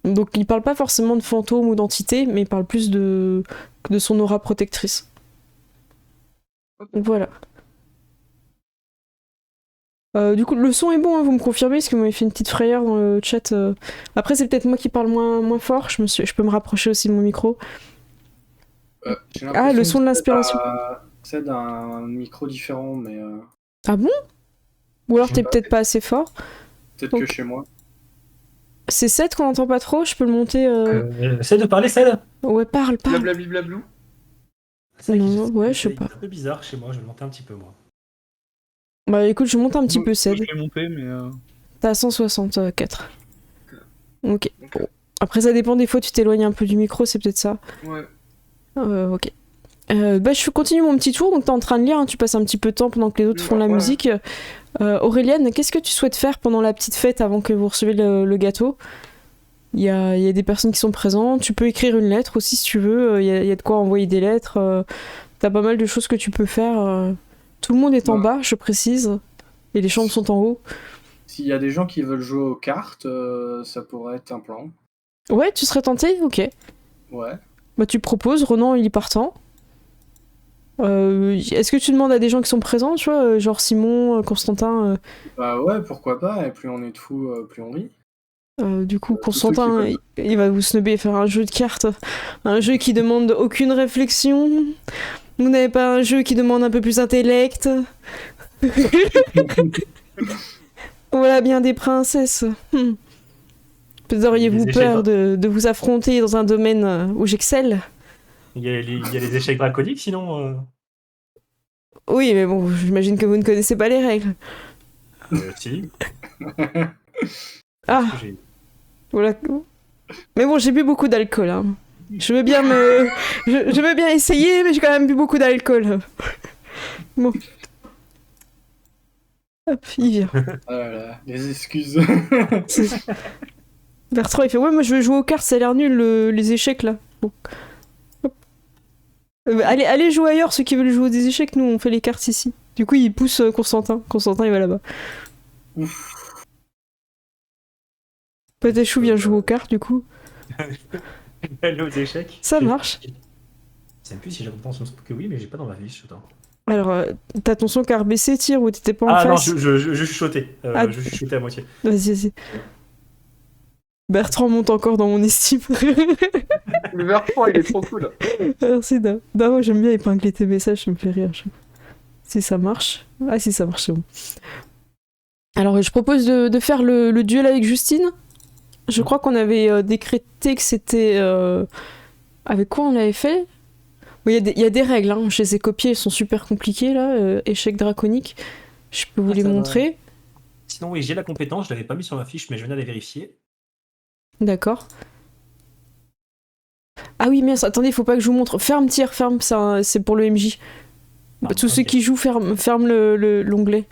Donc il parle pas forcément de fantômes ou d'entités, mais il parle plus de son aura protectrice. Voilà. Du coup, le son est bon, hein, vous me confirmez, parce que vous m'avez fait une petite frayeur dans le chat. Après, c'est peut-être moi qui parle moins fort, je peux me rapprocher aussi de mon micro. Le son de l'inspiration. C'est d'un micro différent, mais... Ah bon? Ou alors t'es peut-être pas assez fort? Peut-être que chez moi. C'est Seth qu'on entend pas trop, je peux le monter... Essaie de parler, Seth. Ouais, parle. Blablabli blablou. Non, ouais, je sais pas. C'est un peu bizarre chez moi, je vais le monter un petit peu, moi. Bah écoute, je monte un petit peu, Seth. Je l'ai monté, mais... T'as 164. Ok. Bon. Après, ça dépend, des fois tu t'éloignes un peu du micro, c'est peut-être ça. Ouais. Ok. Je continue mon petit tour, donc t'es en train de lire, hein, tu passes un petit peu de temps pendant que les autres font la musique. Auréliane, qu'est-ce que tu souhaites faire pendant la petite fête avant que vous receviez le gâteau? Il y a des personnes qui sont présentes, tu peux écrire une lettre aussi si tu veux, il y a de quoi envoyer des lettres, t'as pas mal de choses que tu peux faire. Tout le monde est en bas, je précise, et les chambres sont en haut. S'il y a des gens qui veulent jouer aux cartes, ça pourrait être un plan. Ouais, tu serais tenté? Ok. Ouais. Bah tu proposes, Ronan il est partant. Est-ce que tu demandes à des gens qui sont présents, tu vois, genre Simon, Constantin Bah ouais, pourquoi pas, et plus on est de fous, plus on rit. Du coup, Constantin, il va vous snubber et faire un jeu de cartes. Un jeu qui demande aucune réflexion. Vous n'avez pas un jeu qui demande un peu plus d'intellect. Voilà bien des princesses. Peut-être auriez-vous peur de vous affronter dans un domaine où j'excelle? Il y a les échecs draconiques, sinon... Oui, mais bon, j'imagine que vous ne connaissez pas les règles. Si. Ah voilà. Mais bon, j'ai bu beaucoup d'alcool. Hein. Je veux bien je veux bien essayer, mais j'ai quand même bu beaucoup d'alcool. Bon. Hop, il vient. Ah là là, les excuses. Bertrand, il fait ouais, moi je veux jouer aux cartes, ça a l'air nul les échecs là. Bon. Hop. Allez jouer ailleurs, ceux qui veulent jouer des échecs, nous on fait les cartes ici. Du coup, il pousse Constantin. Constantin, il va là-bas. Patachou vient jouer aux cartes, du coup. Aller aux échecs. Ça marche. Je sais plus si j'ai réponse que oui, mais j'ai pas dans ma fiche. Attends. Alors, t'as ton son qui a rebaissé, Tire, ou t'étais pas en Ah non, face? je chuchotais. Ah. Je chuchotais à moitié. Vas-y. Bertrand monte encore dans mon estime. Le Bertrand, il est trop cool. Merci, Dan. Non, moi j'aime bien épingler tes messages, ça me fait rire. Si ça marche. Ah, si ça marche, c'est bon. Alors, je propose de faire le duel avec Justine. Je crois qu'on avait décrété que c'était... Avec quoi on l'avait fait? Il y a des règles, hein. Je les ai copiées, elles sont super compliquées, là. Échec draconique. Je peux vous les montrer. Sinon, oui, j'ai la compétence, je l'avais pas mis sur ma fiche, mais je viens de la vérifier. D'accord. Ah oui, mais attendez, faut pas que je vous montre. Ferme, Tire, ferme, ça, c'est pour le MJ. Tous ceux qui jouent, ferme l'onglet.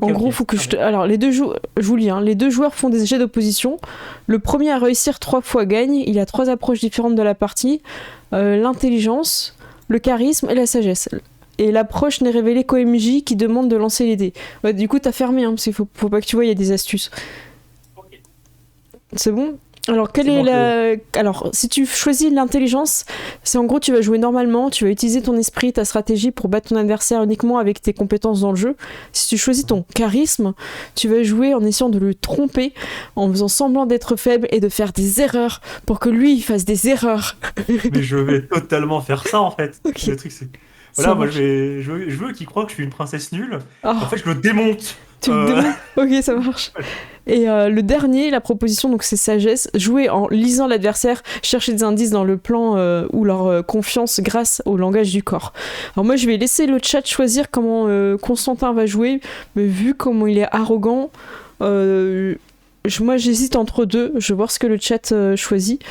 En gros, faut que je te... Alors, je vous lis, hein. Les deux joueurs font des jets d'opposition. Le premier à réussir 3 fois gagne. Il a 3 approches différentes de la partie. L'intelligence, le charisme et la sagesse. Et l'approche n'est révélée qu'au MJ qui demande de lancer les dés. Ouais, du coup, t'as fermé, hein, parce qu'il faut pas que tu vois, il y a des astuces. Okay. C'est bon? Alors, Alors, si tu choisis l'intelligence, c'est en gros, tu vas jouer normalement, tu vas utiliser ton esprit, ta stratégie pour battre ton adversaire uniquement avec tes compétences dans le jeu. Si tu choisis ton charisme, tu vas jouer en essayant de le tromper, en faisant semblant d'être faible et de faire des erreurs pour que lui, il fasse des erreurs. Mais je vais totalement faire ça, en fait. Okay. Le truc, c'est... Voilà, moi, je veux qu'il croit que je suis une princesse nulle. Oh. En fait, je le démonte. Tu le démontes? Ok, ça marche. Et le dernier, la proposition, donc c'est sagesse. Jouer en lisant l'adversaire, chercher des indices dans le plan ou leur confiance grâce au langage du corps. Alors moi, je vais laisser le chat choisir comment Constantin va jouer, mais vu comment il est arrogant, moi j'hésite entre deux. Je vais voir ce que le chat choisit.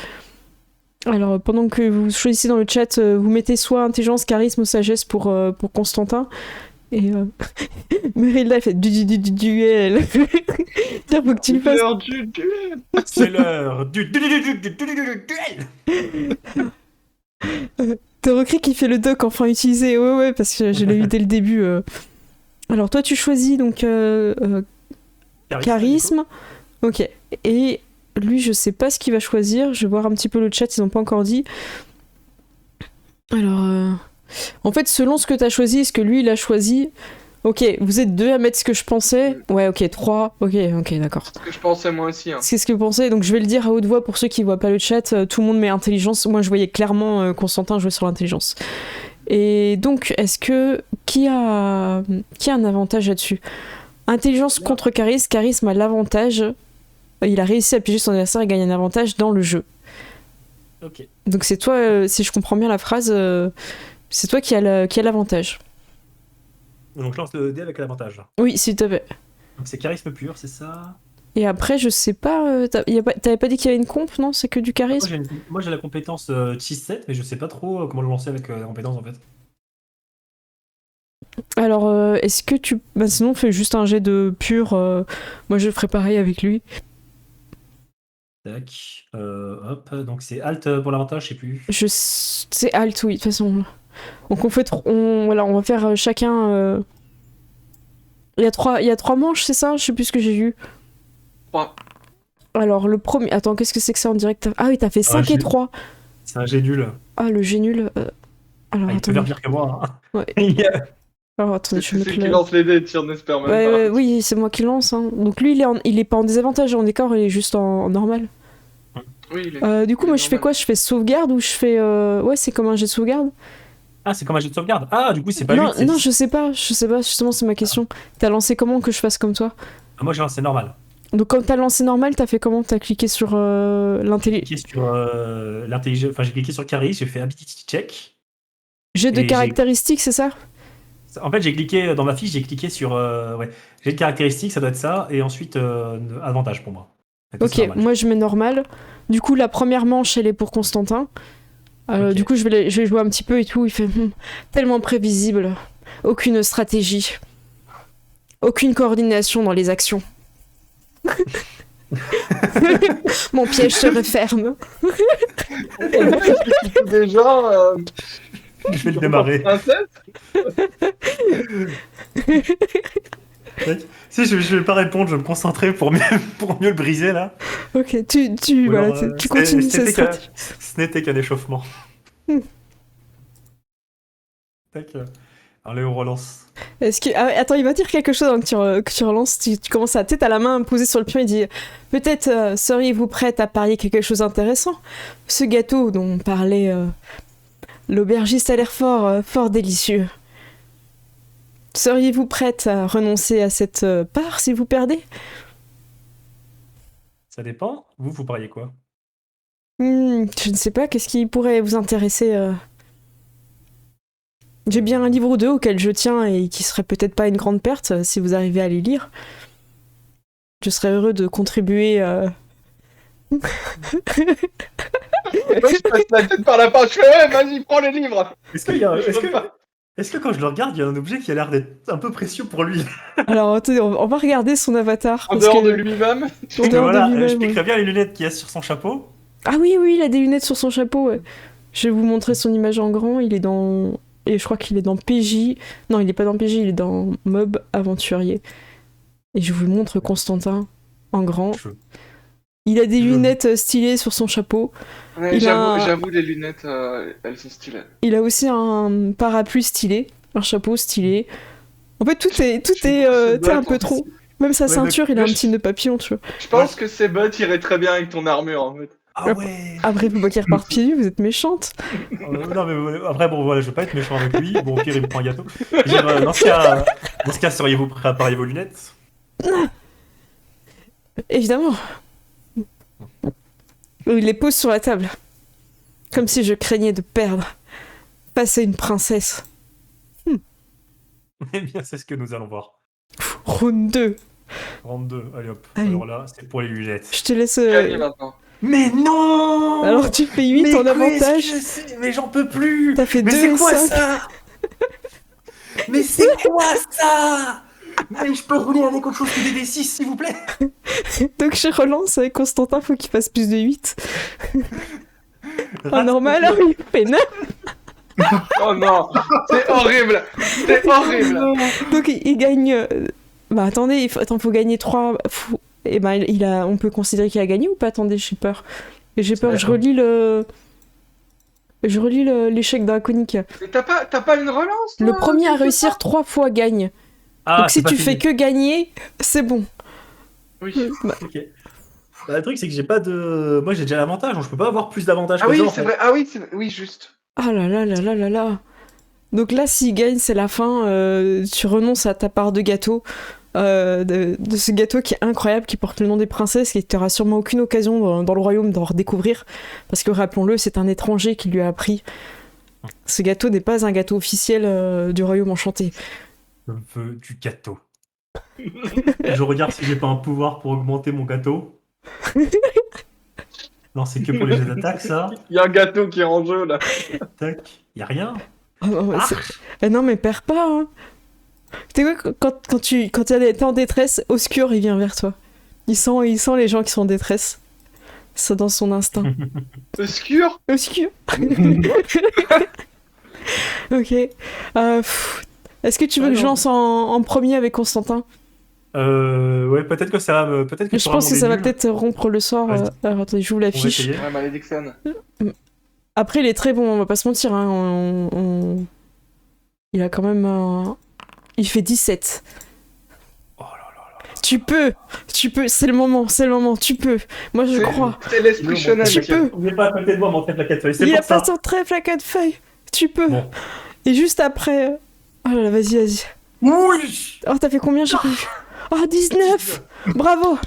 Alors pendant que vous choisissez dans le chat, vous mettez soit intelligence, charisme ou sagesse pour Constantin. Et Merida fait du duel. Tiens, faut que tu le fasses. C'est l'heure du duel. T'as qui fait le doc enfin utilisé. Ouais, parce que je l'ai eu dès le début. Alors toi, tu choisis donc charisme. Ok. Et lui, je sais pas ce qu'il va choisir. Je vais voir un petit peu le chat, ils ont pas encore dit. Alors... En fait, selon ce que t'as choisi, ce que lui il a choisi, ok, vous êtes 2 à mettre ce que je pensais. Ouais, ok, 3, ok, d'accord. C'est ce que je pensais moi aussi. Hein. C'est ce que je pensais, donc je vais le dire à haute voix pour ceux qui voient pas le chat. Tout le monde met intelligence. Moi, je voyais clairement Constantin jouer sur l'intelligence. Et donc, est-ce que qui a un avantage là-dessus? Intelligence contre charisme. Charisme a l'avantage. Il a réussi à piéger son adversaire et gagne un avantage dans le jeu. Ok. Donc c'est toi, si je comprends bien la phrase. C'est toi qui a l'avantage. Donc lance le dé avec l'avantage. Oui, s'il te plaît. Donc c'est charisme pur, c'est ça? Et après, je sais pas, t'avais pas dit qu'il y avait une comp, non? C'est que du charisme? Moi j'ai la compétence Cheese 7, mais je sais pas trop comment le lancer avec la compétence en fait. Alors, est-ce que tu... Bah sinon, fais juste un jet de pur. Moi, je ferai pareil avec lui. Tac. Hop, donc c'est Alt pour l'avantage, je sais plus. C'est Alt, oui, de toute façon. Donc on va faire chacun... Il y a 3 manches, c'est ça? Je sais plus ce que j'ai vu. 3. Alors, le premier... Attends, qu'est-ce que c'est que ça en direct? Ah oui, t'as fait 5 et 3. C'est un jet nul. Ah, le jet nul. Alors, il peut faire pire que moi. Hein. Ouais. Alors, attendez, je vais mettre C'est qui lance les dés, Tire n'espère même pas. Oui, c'est moi qui lance. Hein. Donc lui, il est pas en désavantage en décor, il est juste en normal. Oui, du coup, moi, je fais quoi? Je fais sauvegarde ou je fais... Ouais, c'est comme un jet de sauvegarde. Ah, c'est comme un jet de sauvegarde. Ah, du coup, c'est pas non, 8, non, je sais pas, justement, c'est ma question. T'as lancé comment que je fasse comme toi? Moi, j'ai lancé normal. Donc, quand t'as lancé normal, t'as fait comment? T'as cliqué sur l'intelligence? J'ai cliqué sur l'intelligence... Enfin, j'ai cliqué sur charisme, j'ai fait ability check. Jet de caractéristiques, c'est ça? En fait, j'ai cliqué dans ma fiche, j'ai cliqué sur... J'ai de caractéristiques, ça doit être ça, et ensuite avantage pour moi. Ok, moi je mets normal. Du coup, la première manche, elle est pour Constantin. Du coup, je vais jouer un petit peu et tout. Il fait tellement prévisible. Aucune stratégie. Aucune coordination dans les actions. Mon piège se referme. Déjà, Je vais le démarrer. princesse. Si, je vais pas répondre, je vais me concentrer pour mieux le briser, là. Ok, tu continues cette stratégie. Ce n'était qu'un échauffement. Tac. Allez, on relance. Attends, il va dire quelque chose avant que tu relances. Tu commences à tête à la main posée sur le pion. Il dit peut-être seriez-vous prête à parier quelque chose d'intéressant. Ce gâteau dont parlait l'aubergiste a l'air fort délicieux. Seriez-vous prête à renoncer à cette part si vous perdez? Ça dépend. Vous pariez quoi? Je ne sais pas, qu'est-ce qui pourrait vous intéresser J'ai bien un livre ou deux auquel je tiens et qui serait peut-être pas une grande perte si vous arrivez à les lire. Je serais heureux de contribuer. Moi, je passe la tête par la porte. Je fais, vas-y, prends les livres. Est-ce que quand je le regarde, il y a un objet qui a l'air d'être un peu précieux pour lui? Alors, attendez, on va regarder son avatar. En dehors de lui-même. En dehors de lui-même, je piquerais bien les lunettes qu'il y a sur son chapeau. Ah oui, il a des lunettes sur son chapeau, ouais. Je vais vous montrer son image en grand. Il est dans... Et je crois qu'il est dans PJ. Non, il est pas dans PJ, il est dans Mob Aventurier. Et je vous montre Constantin en grand. Il a des lunettes stylées sur son chapeau. Ouais, j'avoue, les lunettes, elles sont stylées. Il a aussi un parapluie stylé, un chapeau stylé. En fait, tout est un peu trop. Même sa ceinture, il a un petit nœud papillon, tu vois. Je pense que ces bottes iraient très bien avec ton armure, en fait. Ah ouais. Après, faut pas qu'il reparte pieds nus, vous êtes méchante. Non, mais après, bon, voilà, je veux pas être méchant avec lui. Bon, au pire, il me prend un gâteau. Dans ce cas, seriez-vous prêt à parier vos lunettes? Évidemment. Il les pose sur la table. Comme si je craignais de perdre. Passer une princesse. Eh bien, c'est ce que nous allons voir. Round 2. Round 2, allez hop. Allez. Alors là, c'est pour les lunettes. Je te laisse... Gagne maintenant. Mais non! Alors tu fais 8 en avantage. Je sais, mais j'en peux plus! T'as fait 2 Mais c'est et quoi 5. ça? Mais c'est quoi ça? Mais je peux rouler avec autre chose que des D6, s'il vous plaît? Donc je relance avec Constantin, faut qu'il fasse plus de 8. En normal, alors il fait 9. Oh non! C'est horrible! C'est horrible! Donc il gagne... Bah attendez, faut gagner 3... Et ben on peut considérer qu'il a gagné ou pas? Attendez, j'ai peur. J'ai peur, je relis l'échec draconique. Mais t'as pas une relance? Le premier à réussir 3 fois gagne. Donc si tu fais que gagner, c'est bon. Oui. Ok. Bah, le truc, c'est que j'ai pas de... Moi, j'ai déjà l'avantage, donc je peux pas avoir plus d'avantages Ah que oui, ça, en c'est fait. vrai. Ah oui, oui, juste. Ah là là là là là là. Donc là, s'il gagne, c'est la fin. Tu renonces à ta part de gâteau. De ce gâteau qui est incroyable, qui porte le nom des princesses, et tu n'auras sûrement aucune occasion dans le royaume d'en redécouvrir, parce que rappelons-le, c'est un étranger qui lui a appris. Ce gâteau n'est pas un gâteau officiel du royaume enchanté. Je veux du gâteau. Je regarde si j'ai pas un pouvoir pour augmenter mon gâteau. Non, c'est que pour les jets d'attaque, ça. Il y a un gâteau qui est en jeu, là. Tac. Y a rien. Oh, non, mais perds pas, hein. Tu sais quoi, quand t'es en détresse, Oscur, il vient vers toi. Il sent les gens qui sont en détresse. C'est dans son instinct. Oscur? Oscur. Ok. Est-ce que tu veux que je lance en premier avec Constantin? Ouais, peut-être que ça va... Peut-être que je pense que ça va peut-être rompre le sort. Alors attendez, j'ouvre la fiche. Ouais, malédiction. Après, il est très bon, on va pas se mentir. Hein. Il a quand même... Il fait 17. Oh là là là. Tu peux, c'est le moment, tu peux. Moi, je crois. C'est l'esprit shonen. Tu peux. N'oubliez pas à côté de moi mon trèfle à 4 feuilles, c'est Il pour a ça. pas son trèfle à 4 feuilles. Tu peux. Bon. Et juste après... Oh là là, vas-y. Oui. Oh, t'as fait combien, j'ai pas vu. Oh, 19. Bravo.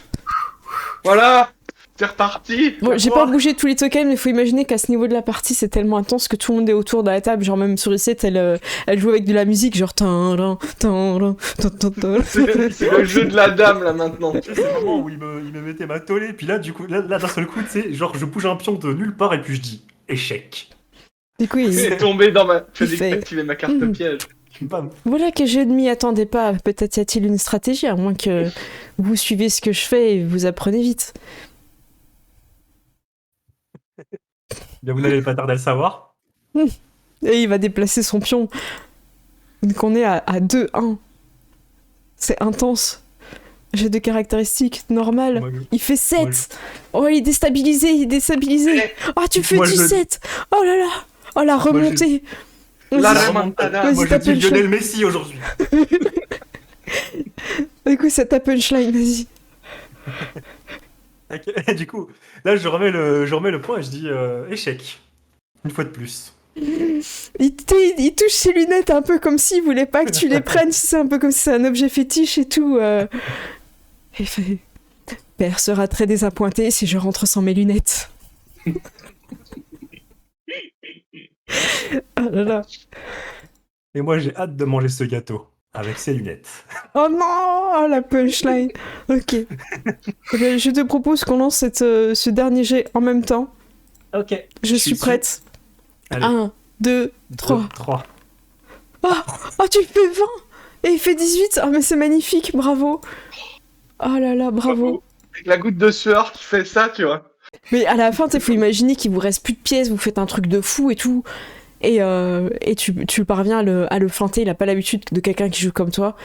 Voilà. C'est reparti. Bon, j'ai pas bougé tous les tokens, mais faut imaginer qu'à ce niveau de la partie, c'est tellement intense que tout le monde est autour de la table. Genre, même sur Reset, elle joue avec de la musique, genre. C'est le jeu de la dame, là, maintenant. C'est le moment où il me mettait ma tollée, puis là, du coup, là d'un seul coup, tu sais, genre, je bouge un pion de nulle part, et puis je dis échec. Du coup, Il est tombé dans ma. Je Il vais fait- activer ma carte piège. Bam. Voilà que je ne m'y attendais pas. Peut-être y a-t-il une stratégie, à moins que vous suivez ce que je fais et vous apprenez vite. Bien, vous n'allez pas tarder à le savoir. Et il va déplacer son pion. Donc on est à 2-1. C'est intense. J'ai de caractéristiques normales. Moi, Il fait 7. moi, Oh, il est déstabilisé. Oh, tu fais Moi, du je- 7. Oh là là. Oh, la remontée. La Vas-y. remontada. Vas-y, moi, je tape dis une Lionel shot. Messi aujourd'hui. Du coup, c'est ta punchline, vas-y. Ok, et du coup, là, je remets le point et je dis échec. Une fois de plus. Il touche ses lunettes un peu comme s'il voulait pas que tu les prennes. C'est un peu comme si c'est un objet fétiche et tout. Il fait... Père sera très désappointé si je rentre sans mes lunettes. Oh là là. Et moi, j'ai hâte de manger ce gâteau avec ses lunettes. Oh non, oh, la punchline. Ok. Eh ben, je te propose qu'on lance ce dernier jet en même temps. Ok. Je suis prête. Allez. 1, 2, 3. 3. Oh, tu fais 20 et il fait 18. Oh, mais c'est magnifique, bravo. Oh là là, bravo. Avec la goutte de sueur qui fait ça, tu vois. Mais à la fin, il faut imaginer qu'il vous reste plus de pièces, vous faites un truc de fou et tout. Et tu parviens à le feinter, il a pas l'habitude de quelqu'un qui joue comme toi.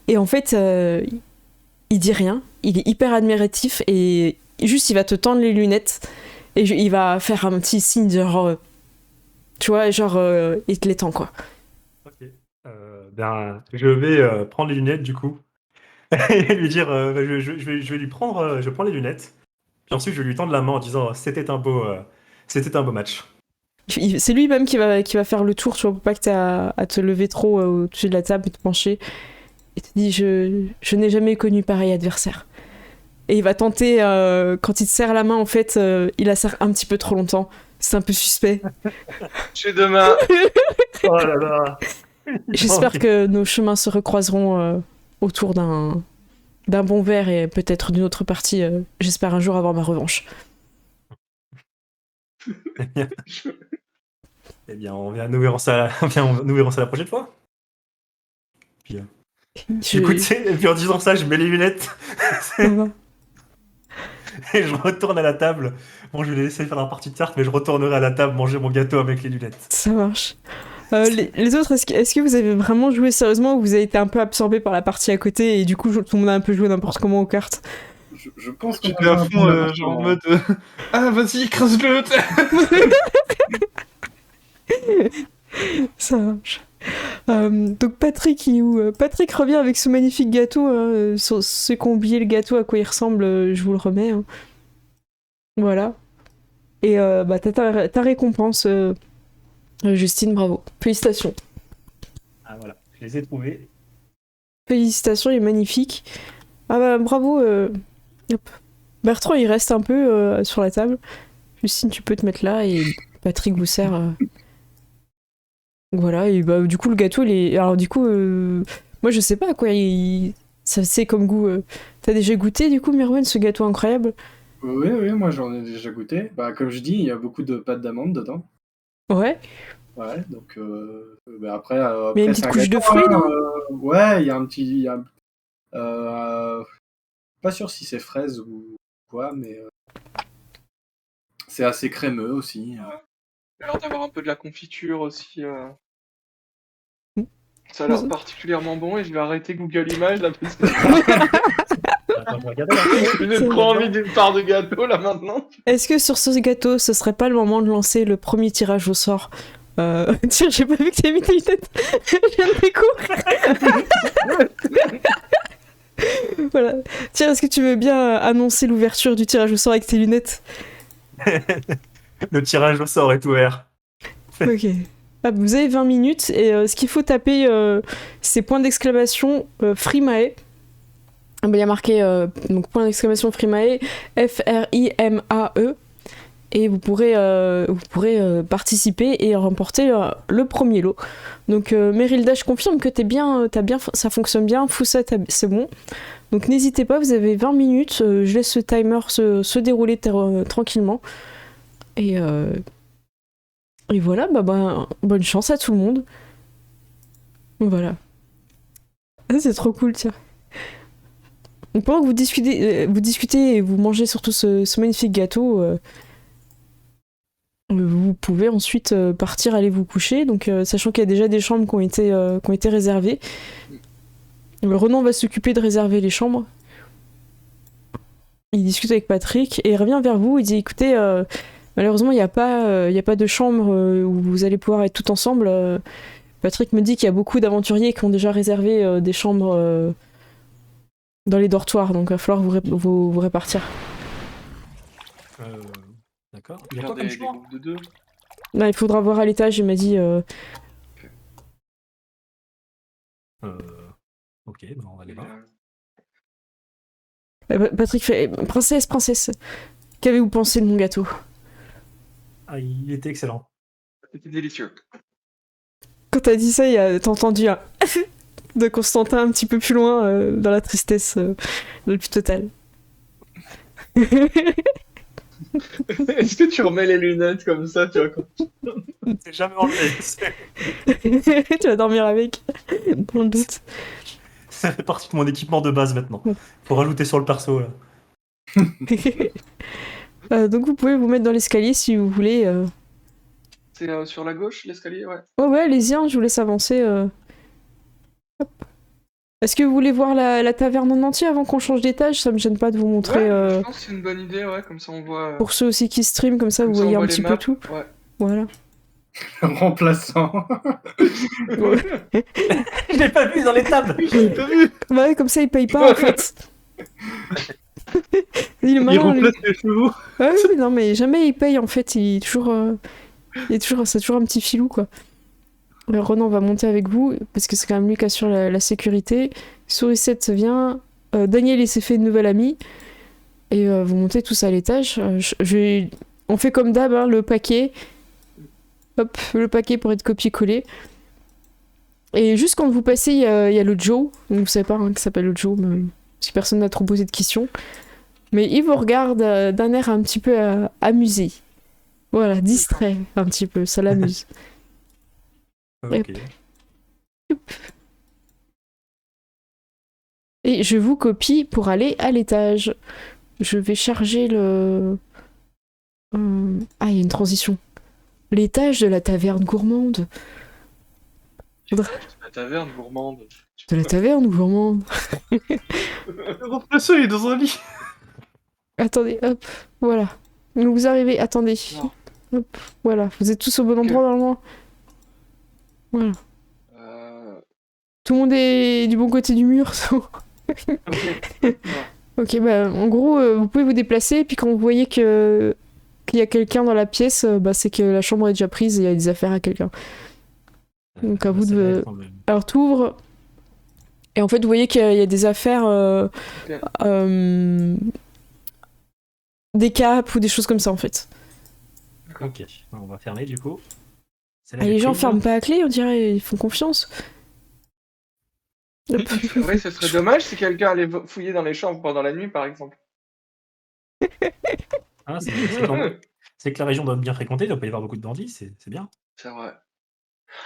Et en fait, il dit rien, il est hyper admiratif et juste il va te tendre les lunettes et il va faire un petit signe de genre. Tu vois, genre, il te les tend quoi. Ok. Ben, je vais prendre les lunettes du coup. Et lui dire je vais lui prendre je prends les lunettes. Puis ensuite, je vais lui tendre la main en disant c'était un beau match. C'est lui-même qui va faire le tour, tu vois, pour pas que t'aies à te lever trop au-dessus de la table et te pencher. Et te dit je n'ai jamais connu pareil adversaire. Et il va tenter, quand il te serre la main, en fait, il la serre un petit peu trop longtemps. C'est un peu suspect. Je suis demain. Oh là là. J'espère que nos chemins se recroiseront autour d'un bon verre et peut-être d'une autre partie. J'espère un jour avoir ma revanche. Eh bien, nous verrons ça la prochaine fois. Puis, écoute, et puis en disant ça, je mets les lunettes et je retourne à la table. Bon, je vais les laisser faire la partie de cartes, mais je retournerai à la table manger mon gâteau avec les lunettes. Ça marche. Les autres, est-ce que vous avez vraiment joué sérieusement ou vous avez été un peu absorbé par la partie à côté et du coup tout le monde a un peu joué n'importe comment aux cartes? Je pense qu'on J'étais à fond, genre en mode ah, vas-y, écrase-le. Ça marche. Donc Patrick revient avec ce magnifique gâteau. Sur ceux qui ont oublié le gâteau, à quoi il ressemble, je vous le remets. Hein. Voilà. Et t'as ta récompense, Justine, bravo. Félicitations. Ah voilà, je les ai trouvés. Félicitations, il est magnifique. Ah bah bravo. Hop. Bertrand, il reste un peu sur la table. Justine, tu peux te mettre là et Patrick vous sert. Voilà, et bah du coup le gâteau il est. Alors du coup, moi je sais pas à quoi ça c'est comme goût. T'as déjà goûté du coup, Mirwen, ce gâteau incroyable? Oui, moi j'en ai déjà goûté. Bah, comme je dis, il y a beaucoup de pâte d'amande dedans. Ouais. Ouais, donc après. Mais il y a une c'est petite un couche de gâteau, fruits, hein, non? ouais, il y a un petit. Pas sûr si c'est fraise ou quoi, mais c'est assez crémeux aussi. Il a l'air d'avoir un peu de la confiture aussi. Ça a l'air particulièrement bon et je vais arrêter Google Images là parce que Attends, je vais regarder là. j'ai trop envie d'une part de gâteau là maintenant. Est-ce que sur ce gâteau, ce serait pas le moment de lancer le premier tirage au sort? Tiens, j'ai pas vu que t'as mis tes lunettes. Je viens de découvrir. Voilà. Tiens, est-ce que tu veux bien annoncer l'ouverture du tirage au sort avec tes lunettes? Le tirage au sort est ouvert. Ok. Ah, vous avez 20 minutes et ce qu'il faut taper, c'est point d'exclamation Frimae. il y a marqué donc point d'exclamation Frimae, F-R-I-M-A-E, et vous pourrez participer et remporter le premier lot. Donc Merilda, je confirme que ça fonctionne bien, Foussa, c'est bon. Donc n'hésitez pas, vous avez 20 minutes, je laisse le timer se dérouler tranquillement. Et voilà, bonne chance à tout le monde. Voilà. Ah, c'est trop cool, tiens. Donc pendant que vous discutez et vous mangez surtout ce magnifique gâteau, vous pouvez ensuite partir aller vous coucher. Donc sachant qu'il y a déjà des chambres qui ont été réservées. Renan va s'occuper de réserver les chambres. Il discute avec Patrick et il revient vers vous. Il dit écoutez, malheureusement il n'y a pas de chambre où vous allez pouvoir être tout ensemble. Patrick me dit qu'il y a beaucoup d'aventuriers qui ont déjà réservé des chambres dans les dortoirs, donc il va falloir vous répartir. D'accord. Il y a quoi comme chambre groupes de 2. Non, il faudra voir à l'étage, il m'a dit. Ok, on va aller voir. Patrick fait princesse, qu'avez-vous pensé de mon gâteau? Ah, il était excellent. C'était délicieux. Quand t'as dit ça, t'as entendu un de Constantin un petit peu plus loin, dans la tristesse le plus totale. Est-ce que tu remets les lunettes comme ça, tu vois? C'est jamais enlevé. Tu vas dormir avec, dans le doute. Ça fait partie de mon équipement de base maintenant. Faut rajouter sur le perso là. Donc vous pouvez vous mettre dans l'escalier si vous voulez. C'est sur la gauche, l'escalier, ouais. Ouais, allez-y, je vous laisse avancer. Hop. Est-ce que vous voulez voir la taverne en entier avant qu'on change d'étage? Ça me gêne pas de vous montrer. Ouais, je pense que c'est une bonne idée, ouais, comme ça on voit. Pour ceux aussi qui stream, comme ça vous voyez un petit peu tout. Ouais. Voilà. Remplaçant. Je l'ai pas vu dans les tables. Ouais, comme ça il paye pas en fait. Il remplace les chevaux. Ouais, oui, non mais jamais il paye en fait, c'est toujours un petit filou quoi. Renan va monter avec vous parce que c'est quand même lui qui assure la sécurité. Sourisette vient, Daniel s'est fait une nouvelle amie et vous montez tous à l'étage. On fait comme d'hab, hein, le paquet. Hop, le paquet pour être copié-collé. Et juste quand vous passez, il y a le Joe. Vous savez pas qui s'appelle le Joe, mais si personne n'a trop posé de questions. Mais il vous regarde d'un air un petit peu amusé. Voilà, distrait un petit peu, ça l'amuse. Ok. Et je vous copie pour aller à l'étage. Je vais charger le... Ah, il y a une transition. L'étage de la taverne gourmande. La taverne gourmande. De la taverne gourmande. Le remplaçant, il est dans un lit. Attendez, hop, voilà. Donc vous arrivez, attendez. Non. Hop, voilà. Vous êtes tous au bon endroit normalement. Voilà. Tout le monde est du bon côté du mur. Ok, en gros, vous pouvez vous déplacer, et puis quand vous voyez qu'il y a quelqu'un dans la pièce, c'est que la chambre est déjà prise et il y a des affaires à quelqu'un. Donc à vous de... Alors t'ouvres, et en fait vous voyez qu'il y a des affaires, des capes ou des choses comme ça en fait. Ok, on va fermer du coup. Les gens ferment pas à clé, on dirait, ils font confiance. Ouais, ce serait dommage si quelqu'un allait fouiller dans les chambres pendant la nuit, par exemple. Ah, c'est que la région doit être bien fréquentée, il doit pas y avoir beaucoup de bandits, c'est bien. C'est vrai.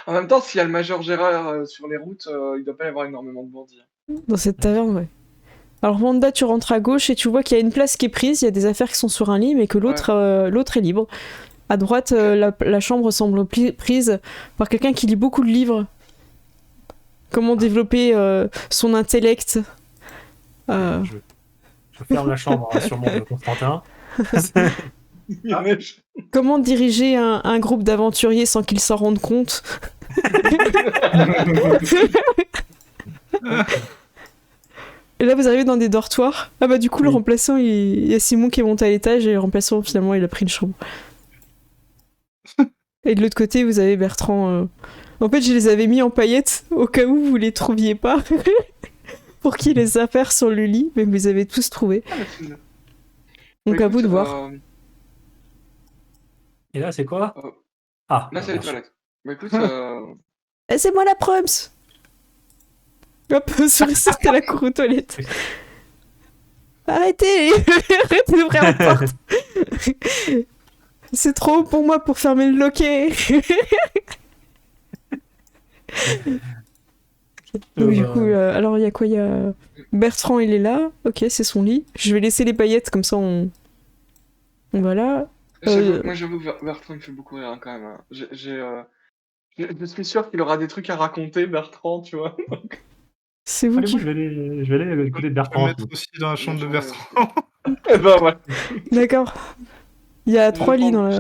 En même temps, s'il y a le Major Gérard sur les routes, il doit pas y avoir énormément de bandits. Dans cette taverne, ouais. Alors Wanda, tu rentres à gauche et tu vois qu'il y a une place qui est prise, il y a des affaires qui sont sur un lit, mais que l'autre est libre. À droite, la chambre semble prise par quelqu'un qui lit beaucoup de livres. Comment développer son intellect. Je ferme la chambre sur mon Constantin. Comment diriger un groupe d'aventuriers sans qu'ils s'en rendent compte. Et là vous arrivez dans des dortoirs. Ah bah du coup le remplaçant, il y a Simon qui est monté à l'étage et le remplaçant finalement il a pris une chambre. Et de l'autre côté vous avez Bertrand. En fait je les avais mis en paillettes au cas où vous les trouviez pas. pour qui les affaires sur le lit, mais vous avez tous trouvé. Ah, mais c'est- Donc Bah, à vous de écoute, voir. Et là, c'est quoi? Euh, Ah, Là, c'est les bien sûr. toilettes. Bah écoute, Laissez-moi la prums. Hop, sur la cour aux toilettes. Arrêtez arrêtez d'ouvrir la porte. C'est trop haut pour moi pour fermer le loquet. Donc du coup, alors il y a quoi? Il y a Bertrand, il est là. Ok, c'est son lit. Je vais laisser les paillettes comme ça on voilà. moi j'avoue, Bertrand il me fait beaucoup rire hein, quand même. Hein. Je suis sûr qu'il aura des trucs à raconter, Bertrand, tu vois. C'est vous Allez, qui... moi, je vais aller écouter Je vais Bertrand. mettre aussi dans la chambre de Bertrand. Et ben voilà. D'accord. Il y a Je 3 lits prends- dans la...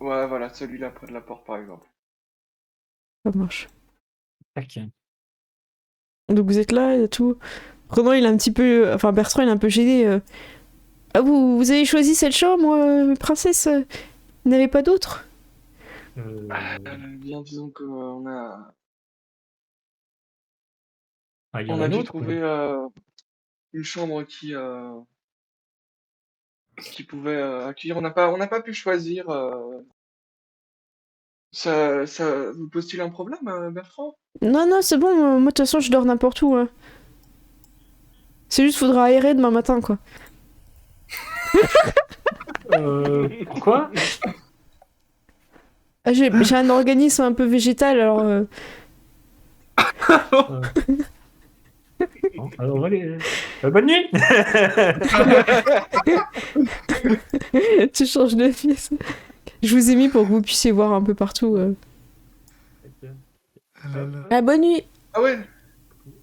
Ouais, voilà, celui-là près de la porte par exemple. Ça marche. Tac. Donc vous êtes là et tout. Renan, il est un petit peu... Enfin, Bertrand, il est un peu gêné. Ah, vous avez choisi cette chambre, princesse Vous n'avez pas d'autre? Bien, disons que on a Ah, il y en on a a une dû autre. trouver une chambre qui pouvait accueillir. On n'a pas pu choisir. Ça vous pose-t-il un problème, Bertrand? Non, non, c'est bon. Moi, de toute façon, je dors n'importe où. Hein. C'est juste, faudra aérer demain matin, quoi. Pourquoi? Ah, j'ai un organisme un peu végétal, alors... Bon, alors, on va aller. Bonne nuit. Tu changes de pièce. Je vous ai mis pour que vous puissiez voir un peu partout. Ah, bonne nuit. Ah ouais.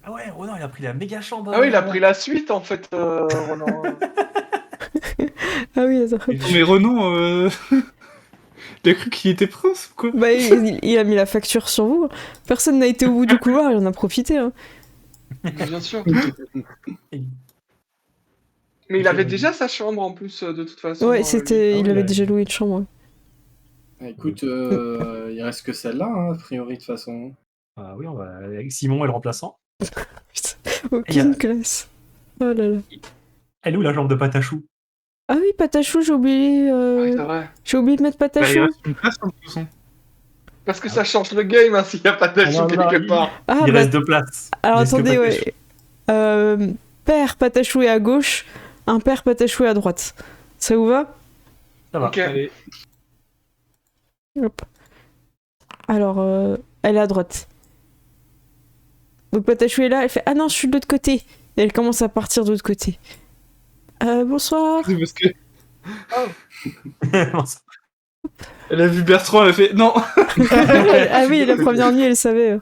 Ah ouais, Ronan, il a pris la méga chambre. Ah oui, il a pris la suite en fait, Ronan. Ah oui, attends. Mais Renan, il a cru qu'il était prince ou quoi? Bah, il a mis la facture sur vous. Personne n'a été au bout du couloir, il en a profité. Hein. Bien sûr. Mais il avait déjà sa chambre en plus, de toute façon. Ouais, lui. c'était... il ouais, avait ouais. déjà loué une chambre. Ouais. Écoute, il reste que celle-là, hein, a priori, de toute façon. Ah oui, on va avec Simon et le remplaçant. Putain, aucune classe. Oh là là. Elle est où la jambe de Patachou? Ah oui, Patachou, j'ai oublié... Ouais, c'est vrai. J'ai oublié de mettre Bah, il Patachou. reste une place en plus. Hein. Parce que ça change le game hein, s'il n'y a pas de Ah non, non, quelque part. Ah, Il bah, reste 2 places. alors Il reste que attendez, Patachou. ouais. Père Patachou est à gauche, un père Patachou est à droite. Ça vous va? Ça va. Ok. Allez. Hop. Alors, elle est à droite. Donc Patachou est là, elle fait « Ah non, je suis de l'autre côté !» Et elle commence à partir de l'autre côté. Bonsoir. C'est parce que Bon, ça- elle a vu Bertrand, elle a fait non. Ah oui, la première nuit, elle savait.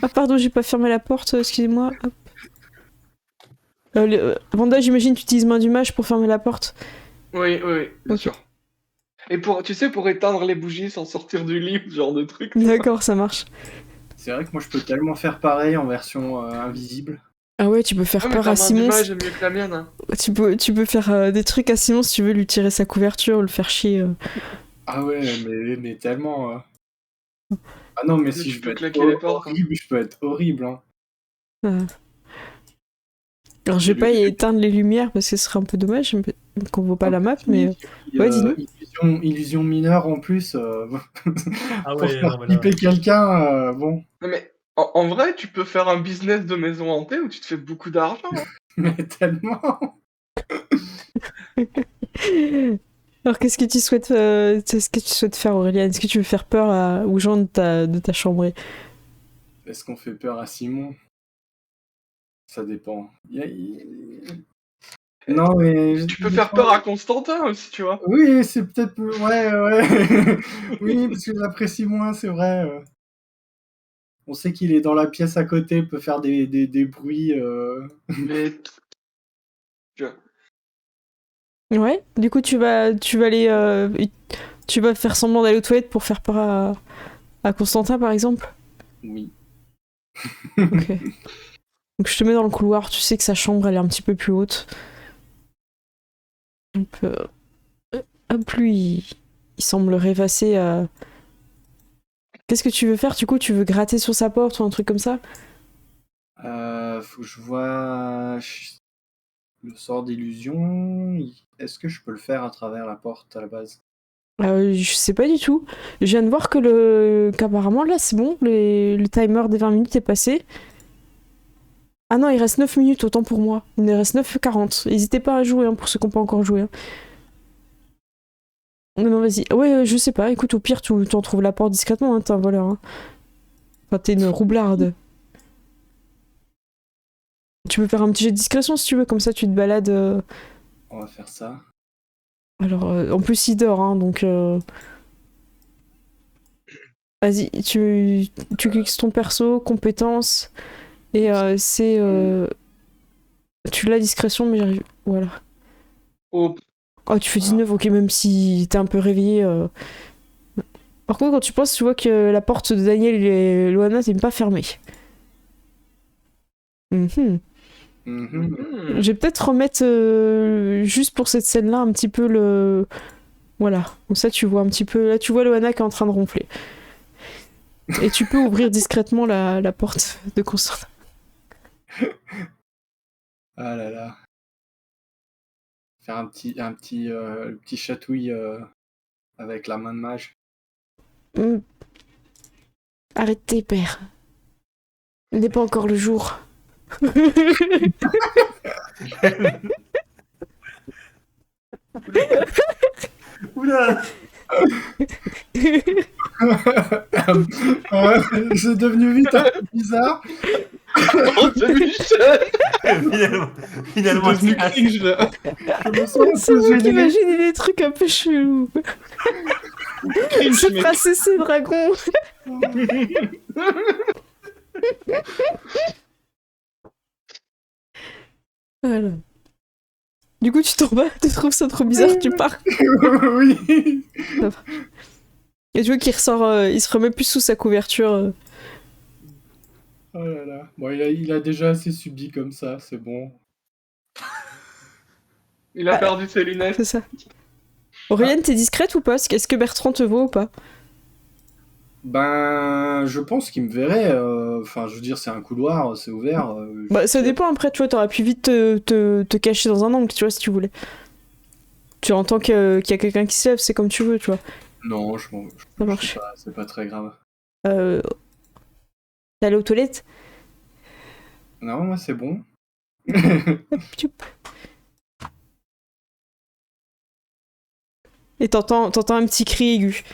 Ah pardon, j'ai pas fermé la porte, excusez-moi. Hop. Vanda, j'imagine tu utilises main du mage pour fermer la porte. Oui, bien Ok. sûr. Et tu sais, pour éteindre les bougies sans sortir du lit, ce genre de truc. D'accord, ça marche. C'est vrai que moi, je peux tellement faire pareil en version invisible. Ah ouais, tu peux faire Ah, mais peur ta à main Simon. d'image est mieux que la mienne. Hein. Tu peux faire des trucs à Simon si tu veux lui tirer sa couverture ou le faire chier. Ah ouais, mais tellement... Ah non, mais Mais si tu je peux peux être claquer les portes, hein. horrible, je peux être horrible. Hein. Alors je vais pas éteindre les lumières parce que ce serait un peu dommage qu'on voit pas la map, mais... Ouais, dis-nous. Illusion mineure en plus, Ah pour ouais, faire non, mais là- flipper quelqu'un, bon, Non, mais en vrai, tu peux faire un business de maison hantée où tu te fais beaucoup d'argent. Hein. mais tellement. Alors qu'est-ce que tu souhaites faire, Aurélien? Est-ce que tu veux faire peur aux gens de ta chambrée? Est-ce qu'on fait peur à Simon? Ça dépend. Non, mais... Tu peux faire peur à Constantin aussi, tu vois. Oui, c'est peut-être... Ouais. Oui, parce que je l'apprécie moins, c'est vrai. On sait qu'il est dans la pièce à côté, peut faire des bruits... Mais. Ouais, du coup tu vas aller... tu vas faire semblant d'aller aux toilettes pour faire peur à Constantin par exemple? Oui. Ok. Donc je te mets dans le couloir, tu sais que sa chambre elle est un petit peu plus haute. Hop, lui, il semble rêvasser à... Qu'est-ce que tu veux faire du coup? Tu veux gratter sur sa porte ou un truc comme ça? Faut que je vois le sort d'illusion. Est-ce que je peux le faire à travers la porte à la base? Je sais pas du tout. Je viens de voir qu'apparemment là c'est bon, le timer des 20 minutes est passé. Ah non, il reste 9 minutes, autant pour moi. Il reste 9h40. N'hésitez pas à jouer hein, pour ceux qui n'ont pas encore joué. Hein. Non, vas-y. Ouais, je sais pas. Écoute, au pire, tu en trouves la porte discrètement. Hein, t'es un voleur. Hein. Enfin, t'es une roublarde. Tu peux faire un petit jet de discrétion si tu veux. Comme ça, tu te balades. On va faire ça. Alors, en plus, il dort. Hein, donc... Vas-y, tu cliques sur ton perso, compétences. Et c'est... Tu l'as discrétion, mais j'arrive... Voilà. Oh, Oh, tu fais 19, ok, même si t'es un peu réveillé. Par contre, quand tu penses, tu vois que la porte de Daniel et Loana n'est pas fermée. Mhm. Je vais peut-être remettre, juste pour cette scène-là, un petit peu le... Voilà, comme ça tu vois un petit peu... Là, tu vois Loana qui est en train de ronfler. Et tu peux ouvrir discrètement la porte de Constance. Ah là là. Faire un petit chatouille avec la main de mage. Arrêtez, père. Il n'est pas encore le jour. Oula! C'est devenu vite un peu bizarre. oh c'est Michel. Finalement, C'est devenu cringe, là. Je me sens un C'est peu vous qui gêné. imaginez des trucs un peu chelous. Cringe, C'est mec. pas cessé, dragon. Voilà. Du coup, tu t'en vas, tu trouves ça trop bizarre, tu pars. Oui. Et tu vois qu'il ressort, il se remet plus sous sa couverture. Oh là là. Bon, il a déjà assez subi comme ça, c'est bon. Il a perdu ses lunettes. C'est ça. Aurélien, t'es discrète ou pas? Est-ce que Bertrand te voit ou pas? Ben, je pense qu'il me verrait. Enfin, je veux dire, c'est un couloir, c'est ouvert. Bah, ça dépend après, tu vois, t'aurais pu vite te cacher dans un angle, tu vois, si tu voulais. Tu entends qu'il y a quelqu'un qui se lève, c'est comme tu veux, tu vois. Non, Ça marche. c'est pas très grave. T'es allé aux toilettes? Non, moi, c'est bon. Hop, tchoup. Et t'entends un petit cri aigu.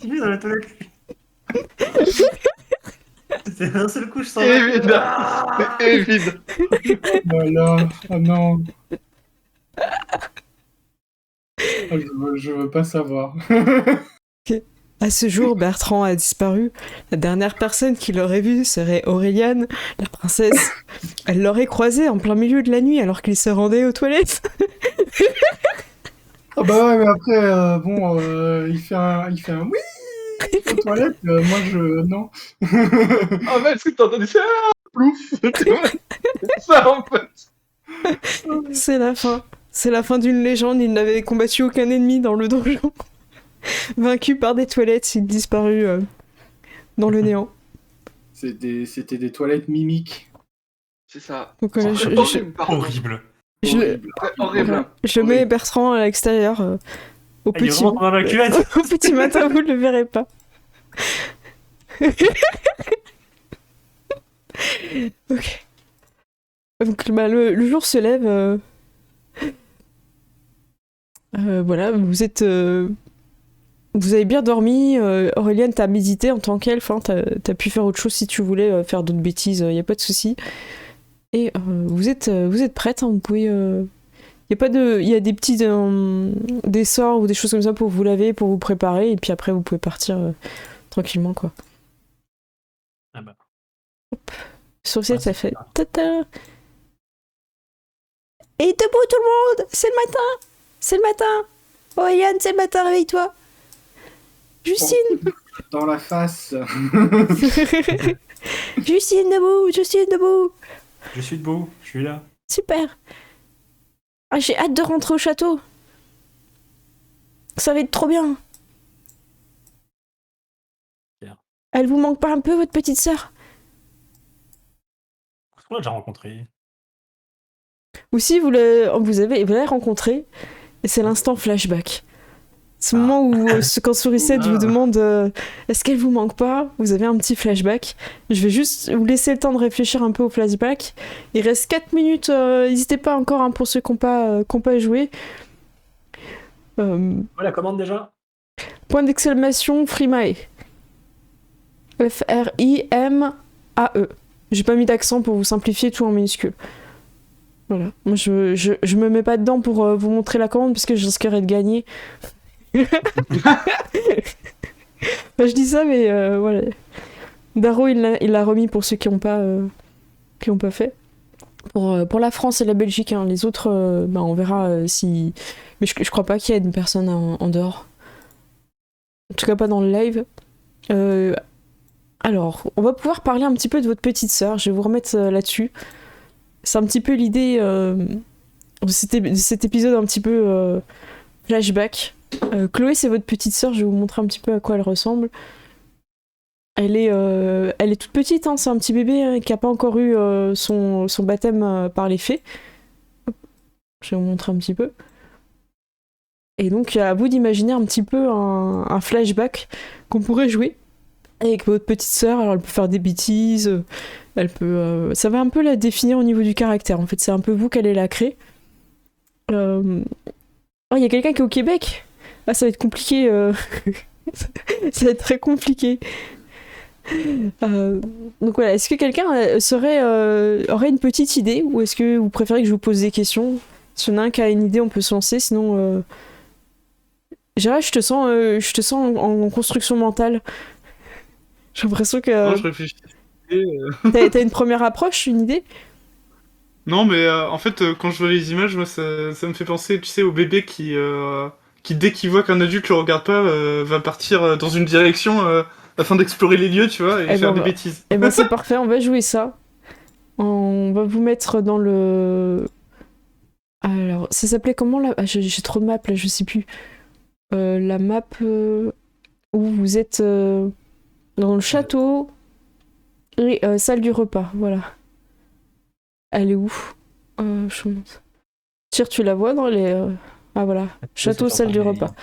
Il est dans la toilette. C'est d'un seul coup, je sens. Évidemment. Évidemment. Voilà. Oh non. Oh, je veux pas savoir. À ce jour, Bertrand a disparu. La dernière personne qui l'aurait vu serait Auréliane, la princesse. Elle l'aurait croisé en plein milieu de la nuit alors qu'il se rendait aux toilettes. Ah bah ouais, mais après, bon, il fait un oui aux toilettes. Moi, non. Ah mais est-ce que t'as entendu ça? Plouf. Ça en fait. C'est la fin. C'est la fin d'une légende. Il n'avait combattu aucun ennemi dans le donjon. Vaincu par des toilettes, il disparu dans le néant. C'était des toilettes mimiques. C'est ça. Donc, C'est horrible, pardon. Horrible. Horrible. Voilà. Je mets Bertrand à l'extérieur au Il est petit vraiment dans la cuvette. au petit matin, vous ne le verrez pas. Ok. Donc bah, le jour se lève. Voilà, vous êtes. Vous avez bien dormi. Auréliane, t'as médité en tant qu'elfe. Hein, t'as pu faire autre chose si tu voulais faire d'autres bêtises. Y a pas de souci. Et vous êtes prête. Hein, vous pouvez. Il y a des petits des sorts ou des choses comme ça pour vous laver, pour vous préparer, et puis après vous pouvez partir tranquillement quoi. Ah bah. Hop. Sur le ciel, Ah, ça c'est fait bien. tata. Et debout tout le monde, c'est le matin, c'est le matin. Oh Yann, c'est le matin, réveille-toi. Justine, Dans la face. Justine debout, Justine debout. Je suis debout, je suis là. Super. Ah, j'ai hâte de rentrer au château. Ça va être trop bien. Elle vous manque pas un peu, votre petite sœur? On l'a déjà rencontré. Ou si vous l'avez rencontrée, et c'est l'instant flashback. Ce moment où, quand Sourisette vous demande est-ce qu'elle vous manque pas, vous avez un petit flashback. Je vais juste vous laisser le temps de réfléchir un peu au flashback. Il reste 4 minutes, n'hésitez pas encore hein, pour ceux qui n'ont pas joué. La commande déjà. Point d'exclamation Frimae. F-R-I-M-A-E. J'ai pas mis d'accent pour vous simplifier, tout en minuscule. Voilà. Moi, je me mets pas dedans pour vous montrer la commande, puisque je risquerais de gagner. Je dis ça, mais voilà. Daro, il l'a remis pour ceux qui n'ont pas fait. Pour la France et la Belgique, hein. Les autres, on verra si... Mais je crois pas qu'il y ait une personne en dehors. En tout cas, pas dans le live. Alors, on va pouvoir parler un petit peu de votre petite sœur. Je vais vous remettre là-dessus. C'est un petit peu l'idée de cet épisode un petit peu flashback. Chloé, c'est votre petite sœur. Je vais vous montrer un petit peu à quoi elle ressemble. Elle est toute petite, hein. C'est un petit bébé hein, qui n'a pas encore eu son baptême par les fées. Je vais vous montrer un petit peu. Et donc, à vous d'imaginer un petit peu un flashback qu'on pourrait jouer avec votre petite sœur. Alors, elle peut faire des bêtises, elle peut... ça va un peu la définir au niveau du caractère. En fait, c'est un peu vous qu'elle la crée. Oh, il y a quelqu'un qui est au Québec. Ah, ça va être compliqué. Ça va être très compliqué. Donc voilà, est-ce que quelqu'un aurait une petite idée, ou est-ce que vous préférez que je vous pose des questions? Si on a un qui a une idée, on peut se lancer, sinon... Gérard, je te sens en construction mentale. J'ai l'impression que... Non, je réfléchis. T'as une première approche, une idée? Non, mais en fait, quand je vois les images, moi, ça me fait penser, tu sais, au bébé qui dès qu'il voit qu'un adulte le regarde pas, va partir dans une direction afin d'explorer les lieux, tu vois, et faire des bêtises. Eh ben c'est parfait, on va jouer ça. On va vous mettre dans le... Alors, ça s'appelait comment là? J'ai trop de maps là, je sais plus. La map où vous êtes dans le château et salle du repas, voilà. Elle est où? Je monte. Tire, tu la vois dans les... Ah voilà, château, salle du repas.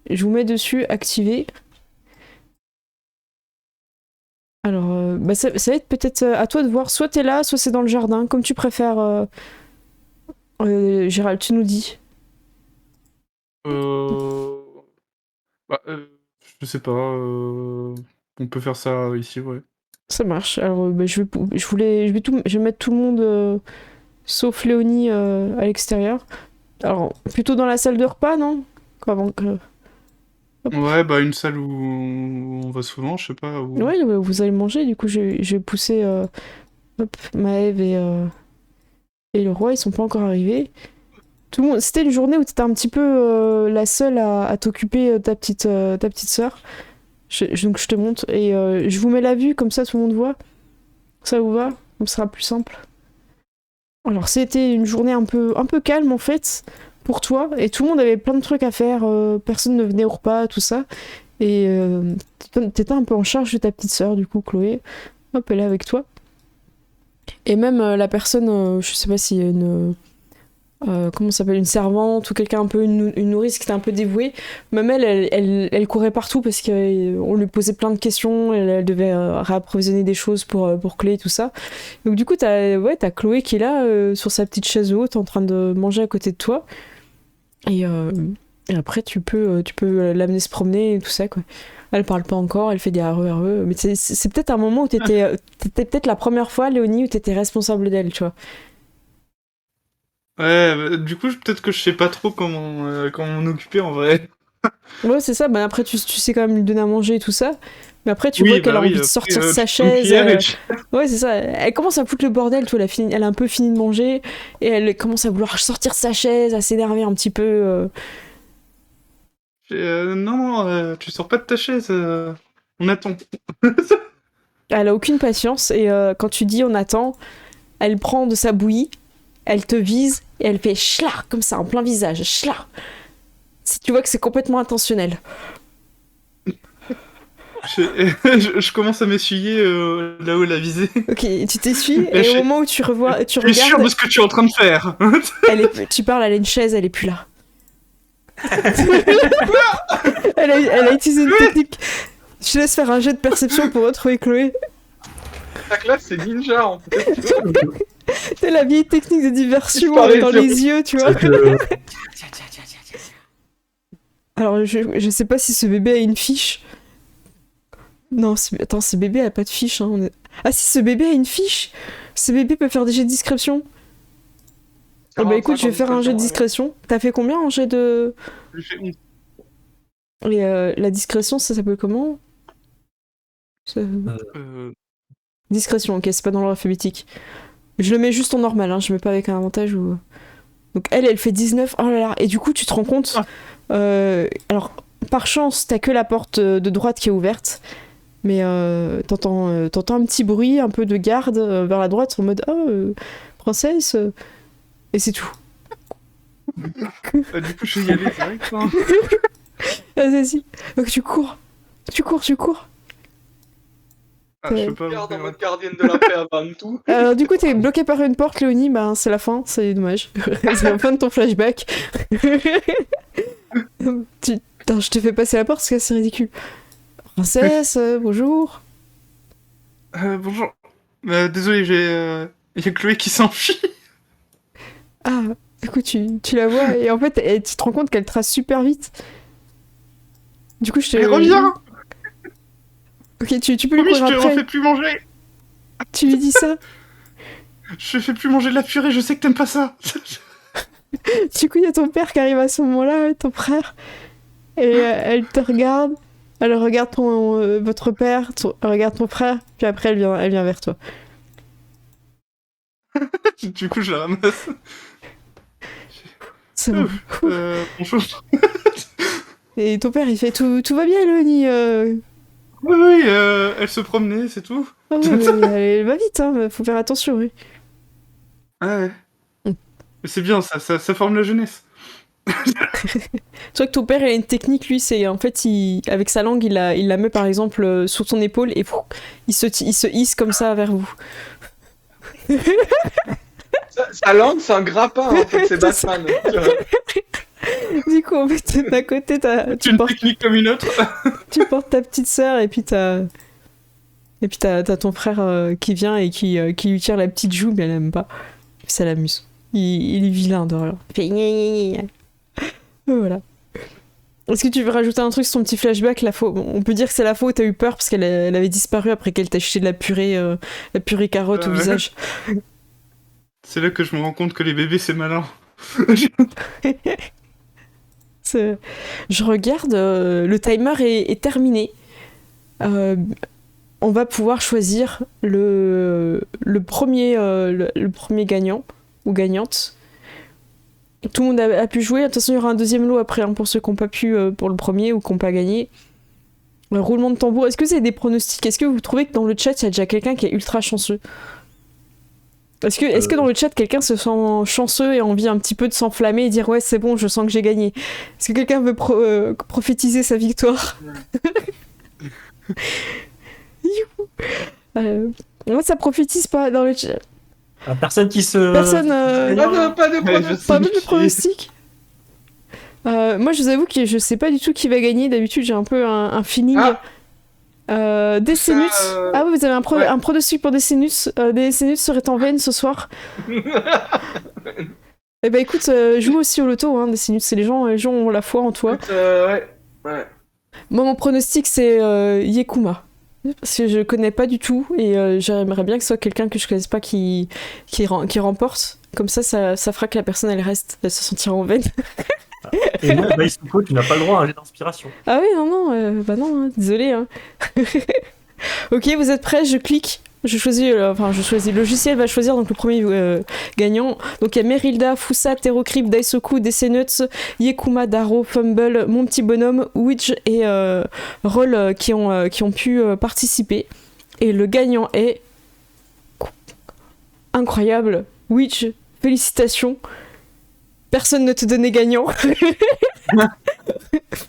Je vous mets dessus, activer. Alors, ça va être peut-être à toi de voir. Soit t'es là, soit c'est dans le jardin, comme tu préfères. Gérald, tu nous dis. Je sais pas. On peut faire ça ici, ouais. Ça marche. Alors, je vais mettre tout le monde sauf Léonie à l'extérieur. Alors, plutôt dans la salle de repas, non? Avant que... Ouais, une salle où on va souvent, je sais pas. Où... Ouais, vous allez manger, du coup, je vais pousser Maëv et le roi, ils sont pas encore arrivés. Tout le monde... C'était une journée où t'étais un petit peu la seule à t'occuper ta petite sœur. Donc je te montre et je vous mets la vue comme ça tout le monde voit. Ça vous va? Ce sera plus simple. Alors c'était une journée un peu calme en fait pour toi et tout le monde avait plein de trucs à faire. Personne ne venait au repas, tout ça. Et t'étais un peu en charge de ta petite sœur du coup, Chloé. Hop, elle est avec toi. Et même la personne, je sais pas s'il y a une... comment ça s'appelle, une servante ou quelqu'un un peu, une nourrice qui était un peu dévouée, même elle courait partout parce qu'on lui posait plein de questions, elle devait réapprovisionner des choses pour Clé et tout ça. Donc du coup t'as Chloé qui est là sur sa petite chaise haute en train de manger à côté de toi et après tu peux l'amener se promener et tout ça quoi. Elle parle pas encore, elle fait des areux, mais c'est peut-être un moment où t'étais peut-être la première fois, Léonie, où t'étais responsable d'elle, tu vois. Ouais, du coup, peut-être que je sais pas trop comment m'en occuper en vrai. Ouais, c'est ça. Après, tu sais quand même lui donner à manger et tout ça. Mais après, tu vois qu'elle a envie de sortir sa chaise. Ouais, c'est ça. Elle commence à foutre le bordel. Toi, elle a un peu fini de manger. Et elle commence à vouloir sortir sa chaise, à s'énerver un petit peu. Non, tu sors pas de ta chaise. On attend. Elle a aucune patience. Et quand tu dis on attend, elle prend de sa bouillie. Elle te vise et elle fait chlar comme ça en plein visage, chlar. Tu vois que c'est complètement intentionnel. Je commence à m'essuyer là où elle a visé. Ok, tu t'essuies, Mais et au je- moment où tu revois, tu Je suis sûr regardes, de ce que tu es en train de faire. tu parles, elle a une chaise, elle est plus là. Elle a utilisé une technique. Je te laisse faire un jet de perception pour retrouver Chloé. Ta classe, c'est ninja, en fait. C'est la vieille technique de diversion Disparition. dans les yeux, tu vois. C'est que- Alors, je sais pas si ce bébé a une fiche. Non, attends, ce bébé a pas de fiche. Hein. Ah si, ce bébé a une fiche. Ce bébé peut faire des jets de discrétion. Oh bah écoute, je vais faire un jet de discrétion. T'as fait combien en jet de... J'ai fait 11. Et la discrétion, ça s'appelle comment? Discrétion, ok, c'est pas dans l'ordre alphabétique. Je le mets juste en normal, hein, je mets pas avec un avantage ou... Donc elle fait 19, oh là là, et du coup tu te rends compte... alors, par chance, t'as que la porte de droite qui est ouverte, mais t'entends un petit bruit, un peu de garde vers la droite, en mode « Oh, princesse et c'est tout. Du coup, je vais y aller direct. Hein. Vas-y, donc tu cours. Ah, je peux pas. Regarde en mode gardienne de la paix avant tout. Alors du coup, t'es bloqué par une porte, Léonie, ben c'est la fin, c'est dommage. C'est la fin de ton flashback. Putain, je te fais passer la porte parce que c'est ridicule. Princesse, bonjour. Bonjour. Désolé, il y a Chloé qui s'enfuit. Ah, écoute, tu la vois et en fait, tu te rends compte qu'elle trace super vite. Du coup, je te... Elle revient. Ok, tu peux lui Promis, je courir te après. refais plus manger. Tu lui dis ça. Je fais plus manger de la purée, je sais que t'aimes pas ça. Du coup, il y a ton père qui arrive à ce moment-là, ton frère. Et elle te regarde. Elle regarde votre père, elle regarde ton frère, puis après elle vient vers toi. Du coup, je la ramasse. C'est bon. Bonjour. Et ton père, il fait tout va bien, Léonie. Oui, elle se promenait, c'est tout. Ah ouais, mais elle va vite, hein. Faut faire attention, oui. Ah ouais. Mais c'est bien, ça forme la jeunesse. Tu vois que ton père, il a une technique, lui, c'est en fait, avec sa langue, il la met par exemple sur ton épaule et il se hisse comme ça vers vous. Sa langue, c'est un grappin, en fait, c'est Batman. Du coup, en fait, d'un côté, C'est une technique comme une autre. tu portes ta petite sœur et puis t'as ton frère qui vient et qui lui tire la petite joue, mais elle aime pas. Ça l'amuse. Il est vilain de rien. Il fait gna gna gna. Voilà. Est-ce que tu veux rajouter un truc sur ton petit flashback? On peut dire que c'est la fois où t'as eu peur parce qu'elle avait disparu après qu'elle t'a jeté de la purée carotte au visage. C'est là que je me rends compte que les bébés, c'est malin. Je regarde, le timer est terminé. On va pouvoir choisir le premier gagnant ou gagnante. Tout le monde a pu jouer. De toute façon, il y aura un deuxième lot après, hein, pour ceux qui n'ont pas pu pour le premier ou qui n'ont pas gagné. Roulement de tambour. Est-ce que vous avez des pronostics? Est-ce que vous trouvez que dans le chat, il y a déjà quelqu'un qui est ultra chanceux? Est-ce que dans le chat, quelqu'un se sent chanceux et a envie un petit peu de s'enflammer et dire « Ouais, c'est bon, je sens que j'ai gagné ». Est-ce que quelqu'un veut prophétiser sa victoire? Moi, ça prophétise pas dans le chat. Personne qui se... Personne... Pas de pronostic. Pas de pronostic. Moi, je vous avoue que je sais pas du tout qui va gagner. D'habitude, j'ai un peu un feeling. Décenus. Ah oui, vous avez un pronostic pour Décenus. Décenus serait en veine ce soir. Eh ben écoute, joue aussi au loto, hein, Décenus. C'est les gens ont la foi en toi. Écoute, ouais. Moi, mon pronostic, c'est Yekuma. Parce que je connais pas du tout et j'aimerais bien que ce soit quelqu'un que je connaisse pas qui remporte. Comme ça fera que la personne elle reste, elle se sentira en veine. Et moi, Isuko, tu n'as pas le droit à un jet d'inspiration. Ah oui, non, hein, désolé. Hein. Ok, vous êtes prêts? Je clique. Je choisis. Le logiciel va choisir donc le premier gagnant. Donc il y a Merilda, Fusa, Terocrypt, Daisoku, Desenuts, Yekuma, Daro, Fumble, Mon Petit Bonhomme, Witch et Roll qui ont pu participer. Et le gagnant est incroyable. Witch, félicitations. Personne ne te donnait gagnant.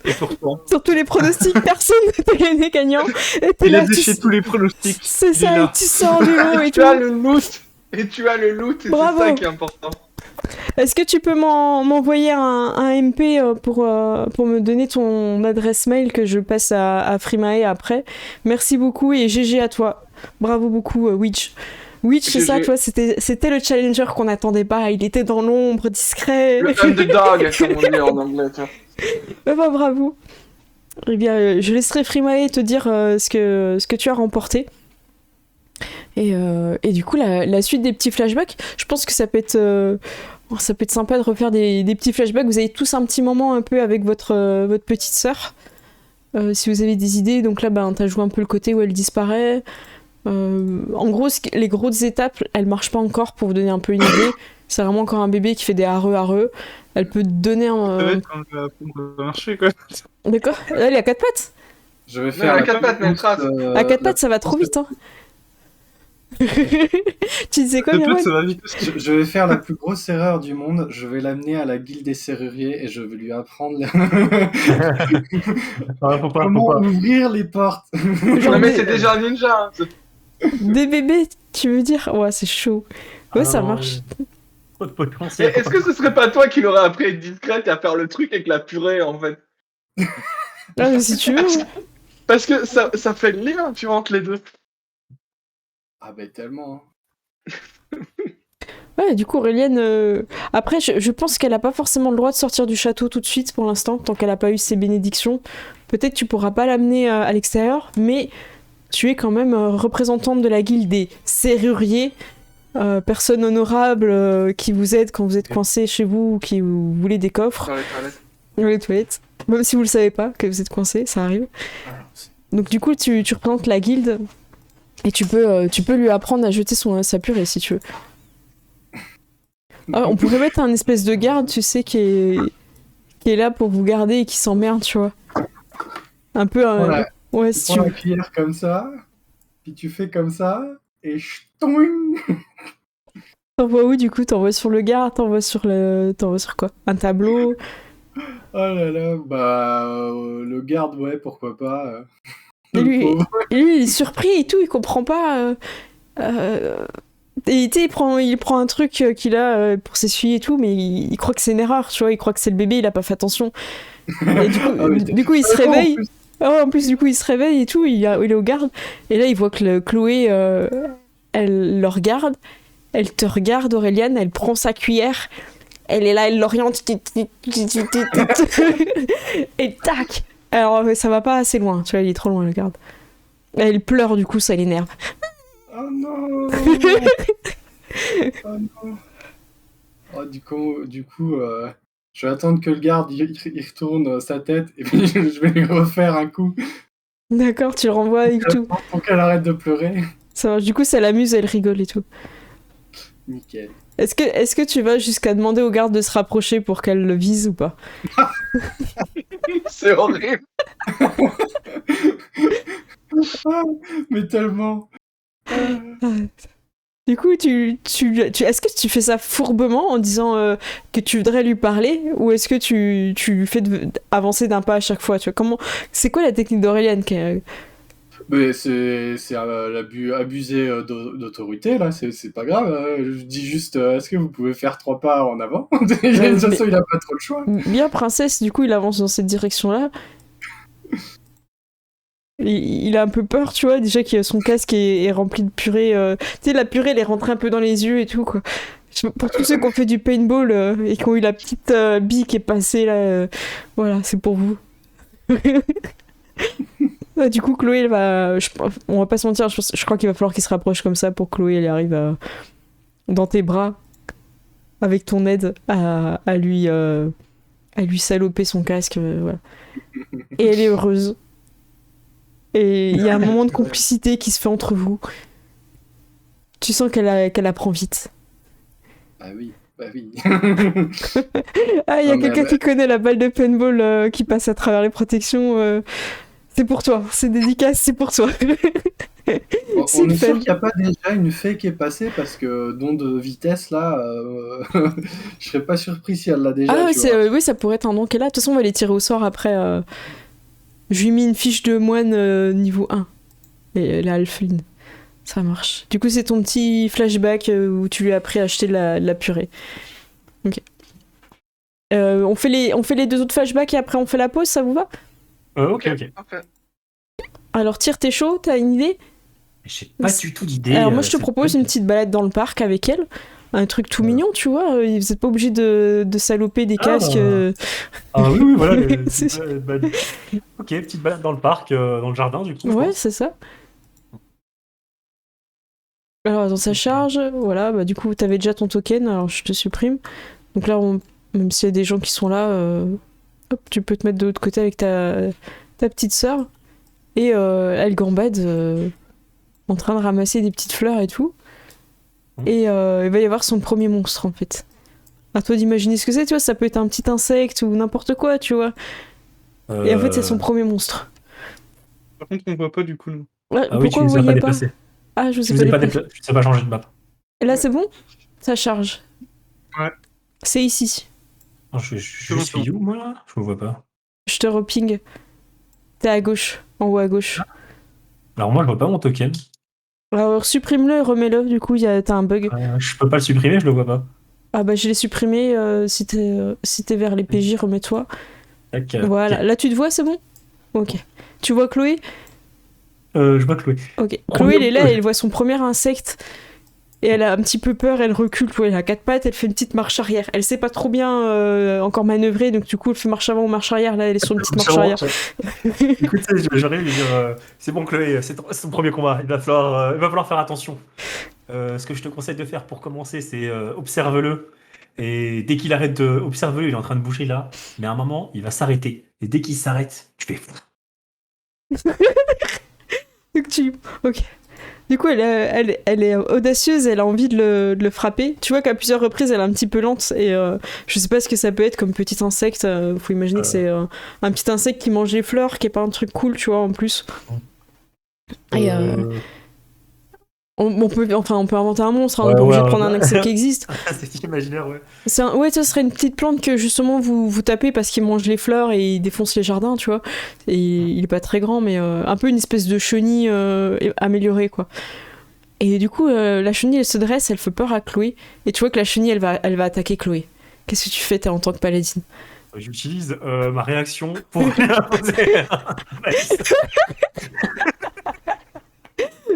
Et pourtant, Sur tous les pronostics, personne n'était gagné gagnant. Et t'es il a là, tu... défié tous les pronostics. C'est Il est ça, et là. tu sors du lot et Tu tout. as le loot. Et tu as le loot, et Bravo. c'est ça qui est important. Est-ce que tu peux m'envoyer un MP pour me donner ton adresse mail que je passe à Frimae après? Merci beaucoup et GG à toi. Bravo beaucoup, Witch. Witch, c'est ça, GG. tu vois, c'était le challenger qu'on n'attendait pas. Il était dans l'ombre, discret. Le underdog, comme on dit en anglais. Tu vois. Bah, bravo. Eh bien, je laisserai Frimae te dire ce que tu as remporté. Et du coup, la suite des petits flashbacks, je pense que ça peut être sympa de refaire des petits flashbacks. Vous avez tous un petit moment un peu avec votre petite sœur. Si vous avez des idées, donc là, t'as joué un peu le côté où elle disparaît. En gros, les grosses étapes, elles marchent pas encore pour vous donner un peu une idée. C'est vraiment encore un bébé qui fait des areux. Elle peut te donner Ça un... va être quand la pompe va marcher, quoi. D'accord. Elle est à 4 pattes. Je vais Mais faire à la 4 pattes, même trace. À 4 pattes, ça va trop vite, hein. Tu disais quoi, Peut-être Mirwan? ça va vite aussi. Je vais faire la plus grosse erreur du monde. Je vais l'amener à la guilde des serruriers et je vais lui apprendre Faut pas. comment ouvrir les portes. Genre Non, mais des- c'est déjà un ninja. Hein. Des bébés, tu veux dire? Ouais, c'est chaud. Ouais, ça marche. Trop de Et potentiel. est-ce que ce serait pas toi qui l'aurais appris à être discrète et à faire le truc avec la purée, en fait? Ah, mais si tu veux. Parce que ça fait le lien, tu vois, entre les deux. Ah ben tellement. Ouais, du coup, Aurelienne... Après, je pense qu'elle a pas forcément le droit de sortir du château tout de suite, pour l'instant, tant qu'elle a pas eu ses bénédictions. Peut-être tu pourras pas l'amener à l'extérieur, mais tu es quand même représentante de la guilde des serruriers, personne honorable qui vous aide quand vous êtes coincé chez vous ou qui vous voulez des coffres Dans les toilettes. dans les toilettes. Même si vous le savez pas que vous êtes coincé, ça arrive. Donc du coup, tu représentes la guilde et tu peux lui apprendre à jeter sa purée si tu veux. Ah, on pourrait mettre un espèce de garde, tu sais, qui est là pour vous garder et qui s'emmerde, tu vois. Un peu... Voilà. Ouais, Tu si tu prends veux. la cuillère comme ça, puis tu fais comme ça, et ch'toing. T'envoies où, du coup? T'envoies sur le garde? T'envoies sur quoi? Un tableau? Oh là là, le garde, ouais, pourquoi pas. Et Le lui, pauvre. il est surpris et tout, il comprend pas. Et tu sais, il prend un truc qu'il a pour s'essuyer et tout, mais il croit que c'est une erreur, tu vois, il croit que c'est le bébé, il a pas fait attention. Et Ah oui, du coup il se c'est con, en réveille. plus. Ah ouais, en plus, du coup, il se réveille et tout, il est au garde. Et là, il voit que Chloé, elle le regarde. Elle te regarde, Aureliane, elle prend sa cuillère. Elle est là, elle l'oriente. Et tac! Alors, ça va pas assez loin, tu vois, il est trop loin, le garde. Elle pleure, du coup, ça l'énerve. Oh non. Oh non. Oh, du coup, je vais attendre que le garde il retourne sa tête et puis je vais lui refaire un coup D'accord, tu le renvoies et tout. pour qu'elle arrête de pleurer. Ça marche. Du coup, ça l'amuse, elle rigole et tout. Nickel. Est-ce que tu vas jusqu'à demander au garde de se rapprocher pour qu'elle le vise ou pas? C'est horrible. Ah, mais tellement. Du coup, est-ce que tu fais ça fourbement en disant que tu voudrais lui parler ou est-ce que tu lui fais avancer d'un pas à chaque fois, tu vois, c'est quoi la technique d'Aureliane Mais c'est abuser d'autorité là, c'est pas grave. Je dis juste, est-ce que vous pouvez faire 3 pas en avant? De toute façon, il a pas trop le choix. Bien princesse, du coup, il avance dans cette direction-là. Il a un peu peur, tu vois, déjà que son casque est rempli de purée. Tu sais, la purée, elle est rentrée un peu dans les yeux et tout, quoi. Pour tous ceux qui ont fait du paintball et qui ont eu la petite bille qui est passée, là, voilà, c'est pour vous. Du coup, Chloé, elle va... on va pas se mentir, je crois qu'il va falloir qu'il se rapproche comme ça pour que Chloé, elle arrive dans tes bras, avec ton aide, à lui saloper son casque, voilà. Et elle est heureuse. Et il y a un moment de complicité qui se fait entre vous. Tu sens qu'elle apprend vite. Bah oui. Ah, il y a Non, mais quelqu'un qui connaît la balle de paintball qui passe à travers les protections. C'est pour toi, c'est dédicace, c'est pour toi. C'est On est sûr fun. qu'il n'y a pas déjà une fée qui est passée parce que don de vitesse là, je serais pas surpris si elle l'a déjà. Ah, tu vois. oui, ça pourrait être un don qu'elle a. De toute façon, on va les tirer au sort après. Je lui ai mis une fiche de moine niveau 1. Et la Alpheline. Ça marche. Du coup, c'est ton petit flashback où tu lui as appris à acheter de la purée. Ok. On fait les 2 autres flashbacks et après on fait la pause, ça vous va? Ok. Parfait. Alors, tire, t'es chaud? T'as une idée? J'ai pas du tout d'idée. Alors, moi, je te propose une petite balade dans le parc avec elle. Un truc tout mignon, tu vois. Vous n'êtes pas obligé de saloper des casques. Ah oui, voilà. C'est- Ok, petite balade dans le parc, dans le jardin, du coup. je Ouais, pense. c'est ça. Alors, dans sa charge, voilà, bah, du coup, t'avais déjà ton token, alors je te supprime. Donc là, même s'il y a des gens qui sont là, hop, tu peux te mettre de l'autre côté avec ta petite sœur. Et elle gambade en train de ramasser des petites fleurs et tout. Et il va y avoir son premier monstre, en fait. À toi d'imaginer ce que c'est, tu vois, ça peut être un petit insecte ou n'importe quoi, tu vois. Et en fait, c'est son premier monstre. Par contre, on voit pas du coup, nous. Ouais, Ah oui, tu pourquoi vous les as pas voyez pas? déplacés. Ah, je vous Tu ai les pas as pas déplacé. déplacés. Tu sais pas changer de map. Et là, c'est bon? Ça charge. Ouais. C'est ici. Non, je suis où, moi, là? Je me vois pas. Je te reping. T'es à gauche, en haut à gauche. Alors moi, je vois pas mon token. Alors supprime-le et remets-le, du coup t'as un bug. Je peux pas le supprimer, je le vois pas. Ah bah je l'ai supprimé, si t'es vers les PJ, remets-toi. Tac, Voilà, ok. là tu te vois, c'est bon? Ok. Tu vois Chloé? Je vois Chloé. Ok. Oh, Chloé, elle est là, ouais. elle voit son premier insecte. Et elle a un petit peu peur, elle recule, tu vois, elle a 4 pattes, elle fait une petite marche arrière. Elle sait pas trop bien encore manœuvrer, donc du coup elle fait marche avant ou marche arrière, là elle est sur une petite marche arrière. Écoute, j'aurais lui dire c'est bon, Chloé, c'est ton premier combat. Il va falloir faire attention. Ce que je te conseille de faire pour commencer, c'est observe-le. Et dès qu'il arrête observe-le, il est en train de bouger là. Mais à un moment, il va s'arrêter. Et dès qu'il s'arrête, tu fais. Ok. Du coup, elle est audacieuse, elle a envie de le frapper. Tu vois qu'à plusieurs reprises, elle est un petit peu lente et je sais pas ce que ça peut être comme petit insecte. Faut imaginer que c'est un petit insecte qui mange les fleurs, qui est pas un truc cool, tu vois, en plus. Et on peut inventer un monstre, hein, on est pas obligé de prendre un insecte qui existe. C'est imaginaire, ouais. Ouais, ça serait une petite plante que justement vous tapez parce qu'il mange les fleurs et il défonce les jardins, tu vois. Et il est pas très grand, mais un peu une espèce de chenille améliorée, quoi. Et du coup, la chenille, elle se dresse, elle fait peur à Chloé. Et tu vois que la chenille, elle va attaquer Chloé. Qu'est-ce que tu fais, t'es en tant que paladine? J'utilise ma réaction pour imposer.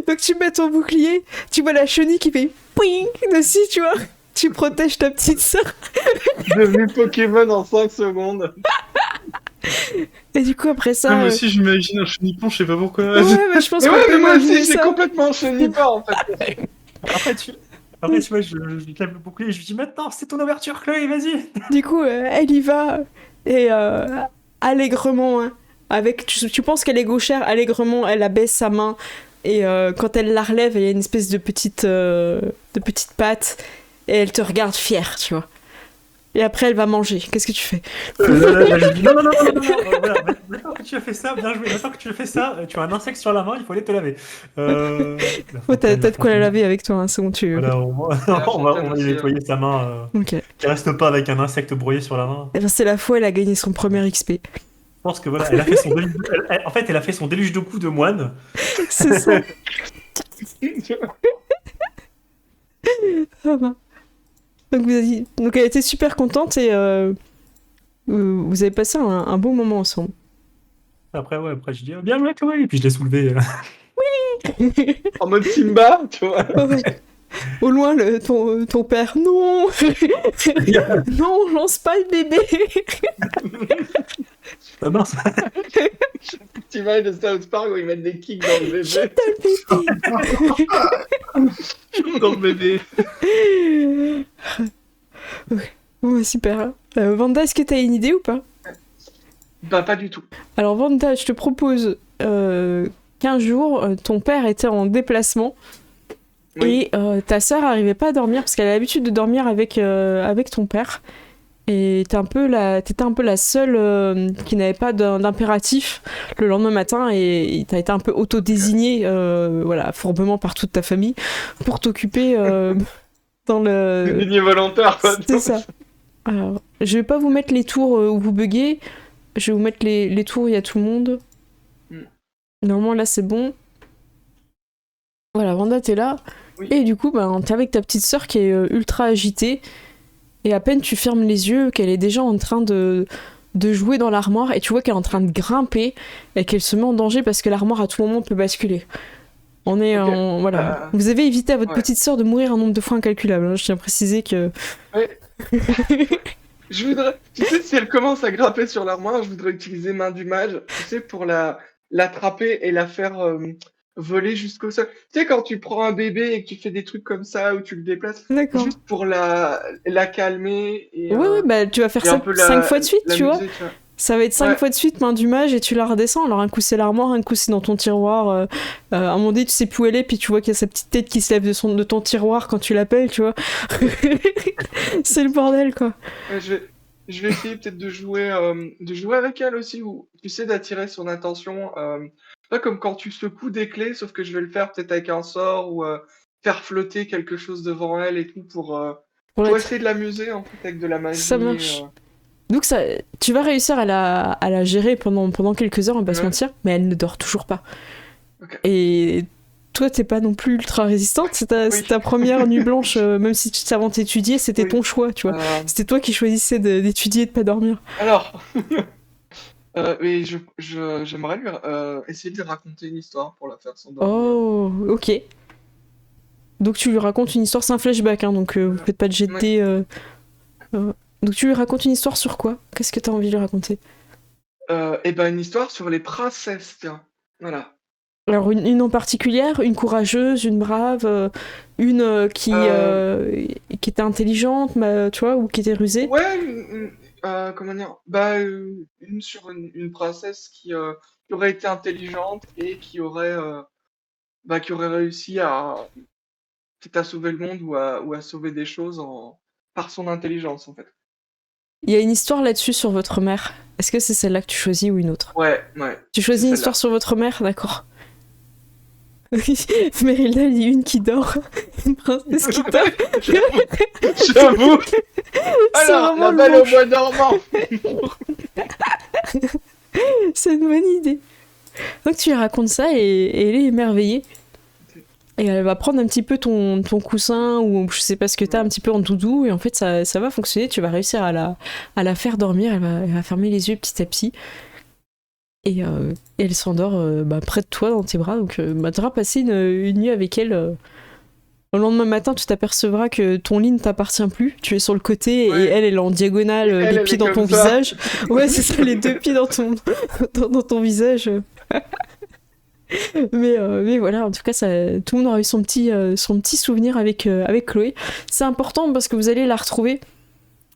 Donc tu mets ton bouclier, tu vois la chenille qui fait pouing dessus, tu vois. Tu protèges ta petite sœur. Devenu Pokémon en 5 secondes. Et du coup, après ça. Moi aussi, j'imagine un chenippon, je sais pas pourquoi. Ouais, mais je pense qu'on Ouais, peut mais moi imaginer aussi, j'ai ça. complètement chenippant en fait. Après, tu vois, je lève le bouclier et je lui dis maintenant, c'est ton ouverture, Chloé, vas-y. Du coup, elle y va. Et allègrement, hein, avec, tu penses qu'elle est gauchère, allègrement, elle abaisse sa main. Et quand elle la relève, il y a une espèce de petite patte. Et elle te regarde fière, tu vois. Et après, elle va manger. Qu'est-ce que tu fais? Là, je dis non, voilà, maintenant que tu as fait ça, bien joué. Maintenant que tu as fait ça, tu as un insecte sur la main, il faut aller te laver. T'as de quoi la laver avec toi, hein, c'est bon, tu... Voilà, on va lui nettoyer sa main. Ok. Qui reste pas avec un insecte broyé sur la main. Et ben, c'est la fois où elle a gagné son premier XP. Je pense que voilà, elle a fait son déluge en fait, elle a fait son déluge de coups de moine. C'est ça. Ah ben. Donc elle était super contente et vous avez passé un beau moment ensemble. Après, je dis bien joué, Chloé, et puis je l'ai soulevé. Oui. En mode Simba, tu vois. Ouais. Au loin, ton père, non. Non, lance pas le bébé. Ah mince. Petite image de South Park où ils mettent des kicks dans le bébé. Jette le bébé. Dans le bébé. Ouais. Bon, bah, super. Vanda, est-ce que t'as une idée ou pas? Bah, pas du tout. Alors, Vanda, je te propose 15 jours. Ton père était en déplacement. Oui. Et ta sœur arrivait pas à dormir parce qu'elle a l'habitude de dormir avec ton père. Et t'étais un peu la seule qui n'avait pas d'impératif le lendemain matin et t'as été un peu auto-désignée, voilà, fourbement par toute ta famille pour t'occuper dans le... Désigné volontaire, quoi. C'est ça. Alors, je vais pas vous mettre les tours où vous buguez, je vais vous mettre les tours où il y a tout le monde. Normalement là c'est bon. Voilà, Wanda t'es là. Oui. Et du coup, t'es avec ta petite sœur qui est ultra agitée. Et à peine tu fermes les yeux qu'elle est déjà en train de jouer dans l'armoire et tu vois qu'elle est en train de grimper et qu'elle se met en danger parce que l'armoire à tout moment peut basculer. On est en... Voilà. Vous avez évité à votre petite sœur de mourir un nombre de fois incalculable. Hein. Je tiens à préciser que... Ouais. Je voudrais... Tu sais, si elle commence à grimper sur l'armoire, je voudrais utiliser main du mage, tu sais, pour l'attraper et la faire voler jusqu'au sol. Tu sais, quand tu prends un bébé et que tu fais des trucs comme ça, où tu le déplaces, juste pour la calmer. Et, ouais, tu vas faire ça 5 fois de suite, tu vois. Ça va être 5 fois de suite, main du mage, et tu la redescends. Alors un coup c'est l'armoire, un coup c'est dans ton tiroir. À un moment donné, tu sais plus où elle est, puis tu vois qu'il y a sa petite tête qui se lève de ton tiroir quand tu l'appelles, tu vois. C'est le bordel, quoi. Je vais essayer peut-être de jouer avec elle aussi, ou tu sais, d'attirer son attention. Pas comme quand tu secoues des clés, sauf que je vais le faire peut-être avec un sort ou faire flotter quelque chose devant elle et tout pour essayer de l'amuser en fait avec de la magie. Ça marche. Donc tu vas réussir à la gérer pendant quelques heures, on va pas se mentir, mais elle ne dort toujours pas. Okay. Et toi, t'es pas non plus ultra résistante, c'est ta première nuit blanche, même si tu t'avais d'étudier, c'était ton choix, tu vois. C'était toi qui choisissais d'étudier et de pas dormir. Alors, mais j'aimerais lui essayer de lui raconter une histoire pour la faire s'endormir. Oh, ok. Donc tu lui racontes une histoire, c'est un flashback, hein, donc vous faites pas de jet de dés. Donc tu lui racontes une histoire sur quoi? Qu'est-ce que t'as envie de lui raconter? Une histoire sur les princesses, tiens. Voilà. Alors une en particulière, une courageuse, une brave, une qui était intelligente, tu vois, ou qui était rusée? Ouais, comment dire? Une sur une princesse qui aurait été intelligente et qui aurait réussi peut-être à sauver le monde ou à sauver des choses par son intelligence, en fait. Il y a une histoire là-dessus sur votre mère. Est-ce que c'est celle-là que tu choisis ou une autre? Ouais. Tu choisis une histoire sur votre mère, d'accord. Merilda dit une qui dort, une princesse qui dort. J'avoue. Alors, la belle au bois dormant. C'est une bonne idée. Donc tu lui racontes ça et elle est émerveillée. Et elle va prendre un petit peu ton coussin ou je sais pas ce que t'as un petit peu en doudou et en fait ça va fonctionner, tu vas réussir à la faire dormir, elle va fermer les yeux petit à petit et elle s'endort près de toi dans tes bras, donc tu vas passer une nuit avec elle. Le lendemain matin tu t'apercevras que ton lit ne t'appartient plus, tu es sur le côté et elle est en diagonale, les pieds dans ton visage. Ouais, c'est ça, les deux pieds dans ton visage. Mais voilà, en tout cas, tout le monde aura eu son petit souvenir avec Chloé. C'est important parce que vous allez la retrouver.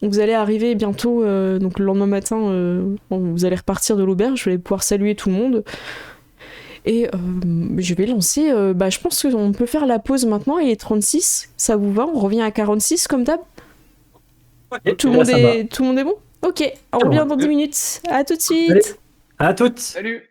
Vous allez arriver bientôt, donc le lendemain matin, vous allez repartir de l'auberge, vous allez pouvoir saluer tout le monde. Et je vais lancer, je pense qu'on peut faire la pause maintenant, il est 36, ça vous va? On revient à 46 comme d'hab? Okay, tout le monde est bon? Ok, on revient dans 10 minutes. À tout de suite. Allez, à toutes. Salut.